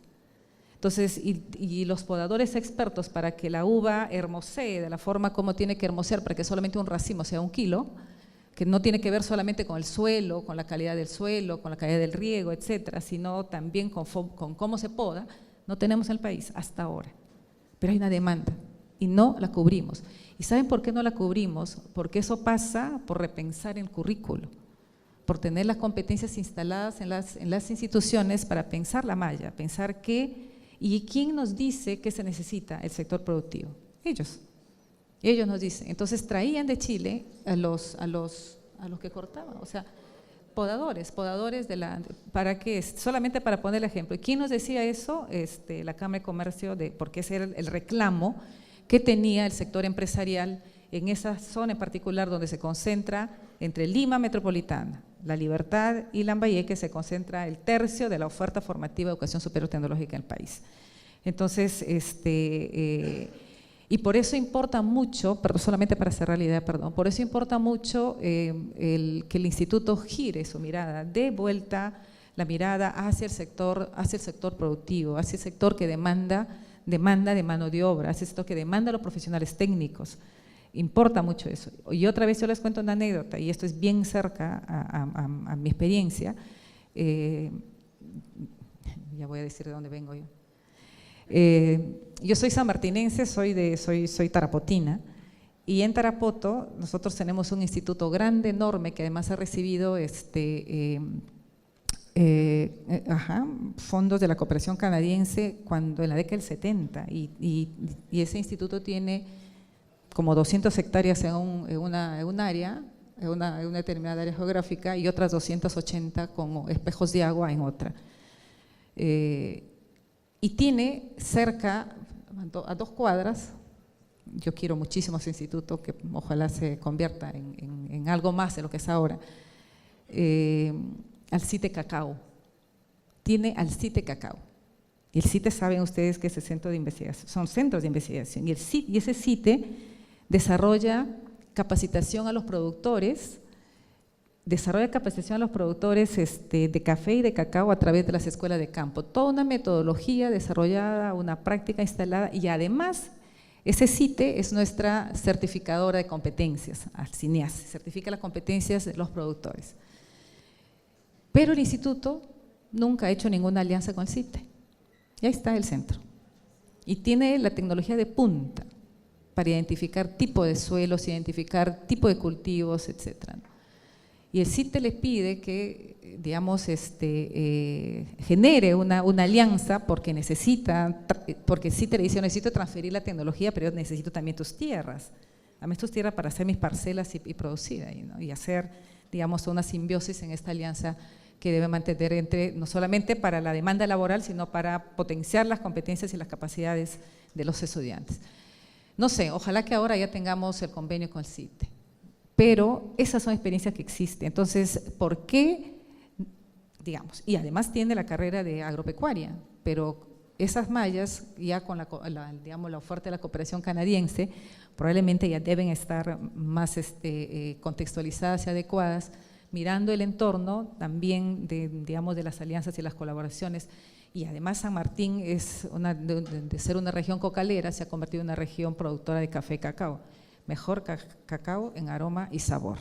Entonces, y los podadores expertos para que la uva hermosee de la forma como tiene que hermosear, para que solamente un racimo sea 1 kilo, que no tiene que ver solamente con el suelo, con la calidad del suelo, con la calidad del riego, etcétera, sino también con cómo se poda, no tenemos en el país hasta ahora. Pero hay una demanda y no la cubrimos. ¿Y saben por qué no la cubrimos? Porque eso pasa por repensar el currículo, por tener las competencias instaladas en las instituciones para pensar la malla, pensar qué y quién nos dice que se necesita el sector productivo. Ellos nos dicen. Entonces traían de Chile a los que cortaban, o sea, podadores solamente para poner el ejemplo. ¿Y quién nos decía eso? La Cámara de Comercio, porque ese era el reclamo que tenía el sector empresarial en esa zona en particular donde se concentra entre Lima Metropolitana, La Libertad y Lambayeque, se concentra el tercio de la oferta formativa de educación superior tecnológica en el país. Entonces, y por eso importa mucho, pero solamente para cerrar la idea, por eso importa mucho que el instituto gire su mirada, dé vuelta la mirada hacia el sector productivo, hacia el sector que demanda de mano de obra, hacia el sector que demanda a los profesionales técnicos. Importa mucho eso. Y otra vez yo les cuento una anécdota, y esto es bien cerca a mi experiencia. Ya voy a decir de dónde vengo yo. Yo soy sanmartinense, soy tarapotina, y en Tarapoto nosotros tenemos un instituto grande, enorme, que además ha recibido fondos de la cooperación canadiense en la década del 70, y ese instituto tiene como 200 hectáreas en un área, en una determinada área geográfica, y otras 280 como espejos de agua en otra. Y tiene cerca, a 2 cuadras, yo quiero muchísimo ese instituto, que ojalá se convierta en algo más de lo que es ahora, al CITE Cacao. Tiene al CITE Cacao. Y el CITE, saben ustedes que es el centro de investigación, son centros de investigación, y ese CITE desarrolla capacitación a los productores, de café y de cacao a través de las escuelas de campo. Toda una metodología desarrollada, una práctica instalada, y además ese CITE es nuestra certificadora de competencias, CINEAS, certifica las competencias de los productores. Pero el instituto nunca ha hecho ninguna alianza con el CITE. Y ahí está el centro. Y tiene la tecnología de punta para identificar tipo de suelos, identificar tipo de cultivos, etcétera. Y el CITE le pide que, digamos, genere una alianza, porque el CITE le dice: necesito transferir la tecnología, pero yo necesito también tus tierras. Dame tus tierras para hacer mis parcelas y producir ahí, ¿no? Y hacer, digamos, una simbiosis en esta alianza que debe mantener no solamente para la demanda laboral, sino para potenciar las competencias y las capacidades de los estudiantes. No sé, ojalá que ahora ya tengamos el convenio con el CITE. Pero esas son experiencias que existen. Entonces, ¿por qué? Digamos, y además tiene la carrera de agropecuaria, pero esas mallas, ya con digamos, la oferta de la cooperación canadiense, probablemente ya deben estar más contextualizadas y adecuadas, mirando el entorno también digamos, de las alianzas y las colaboraciones. Y además San Martín de ser una región cocalera, se ha convertido en una región productora de café y cacao. Mejor cacao en aroma y sabor.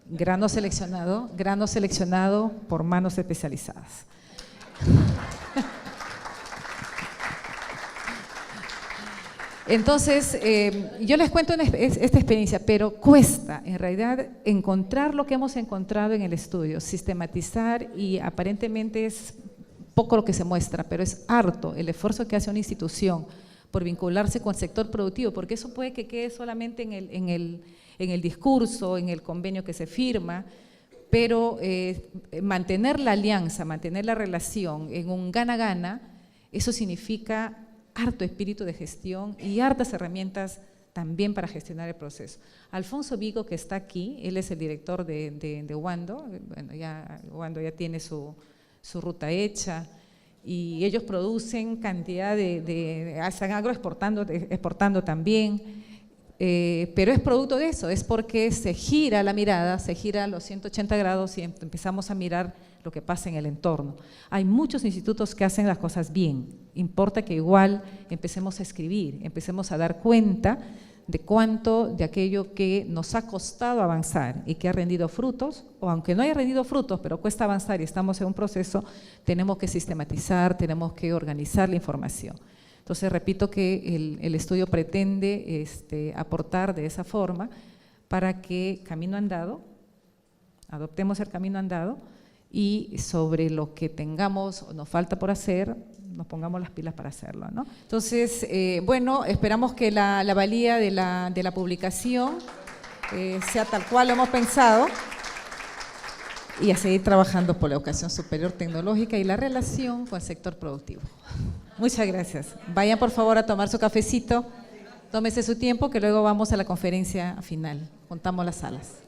Grano seleccionado por manos especializadas. Entonces, yo les cuento esta experiencia, pero cuesta en realidad encontrar lo que hemos encontrado en el estudio, sistematizar, y aparentemente es poco lo que se muestra, pero es harto el esfuerzo que hace una institución por vincularse con el sector productivo, porque eso puede que quede solamente en el discurso, en el convenio que se firma, pero mantener la alianza, mantener la relación en un gana-gana, eso significa harto espíritu de gestión y hartas herramientas también para gestionar el proceso. Alfonso Vigo, que está aquí, él es el director de Wando, bueno, Wando ya tiene su ruta hecha, y ellos producen cantidad están exportando también, pero es producto de eso, es porque se gira la mirada, se gira a los 180 grados y empezamos a mirar lo que pasa en el entorno. Hay muchos institutos que hacen las cosas bien, importa que igual empecemos a escribir, empecemos a dar cuenta de cuánto de aquello que nos ha costado avanzar y que ha rendido frutos, o aunque no haya rendido frutos, pero cuesta avanzar y estamos en un proceso, tenemos que sistematizar, tenemos que organizar la información. Entonces, repito que el estudio pretende aportar de esa forma para que camino andado, adoptemos el camino andado, y sobre lo que tengamos o nos falta por hacer, nos pongamos las pilas para hacerlo, ¿no? Entonces, bueno, esperamos que la valía de la publicación sea tal cual lo hemos pensado, y a seguir trabajando por la educación superior tecnológica y la relación con el sector productivo. Muchas gracias. Vayan por favor a tomar su cafecito, tómese su tiempo, que luego vamos a la conferencia final. Contamos las salas.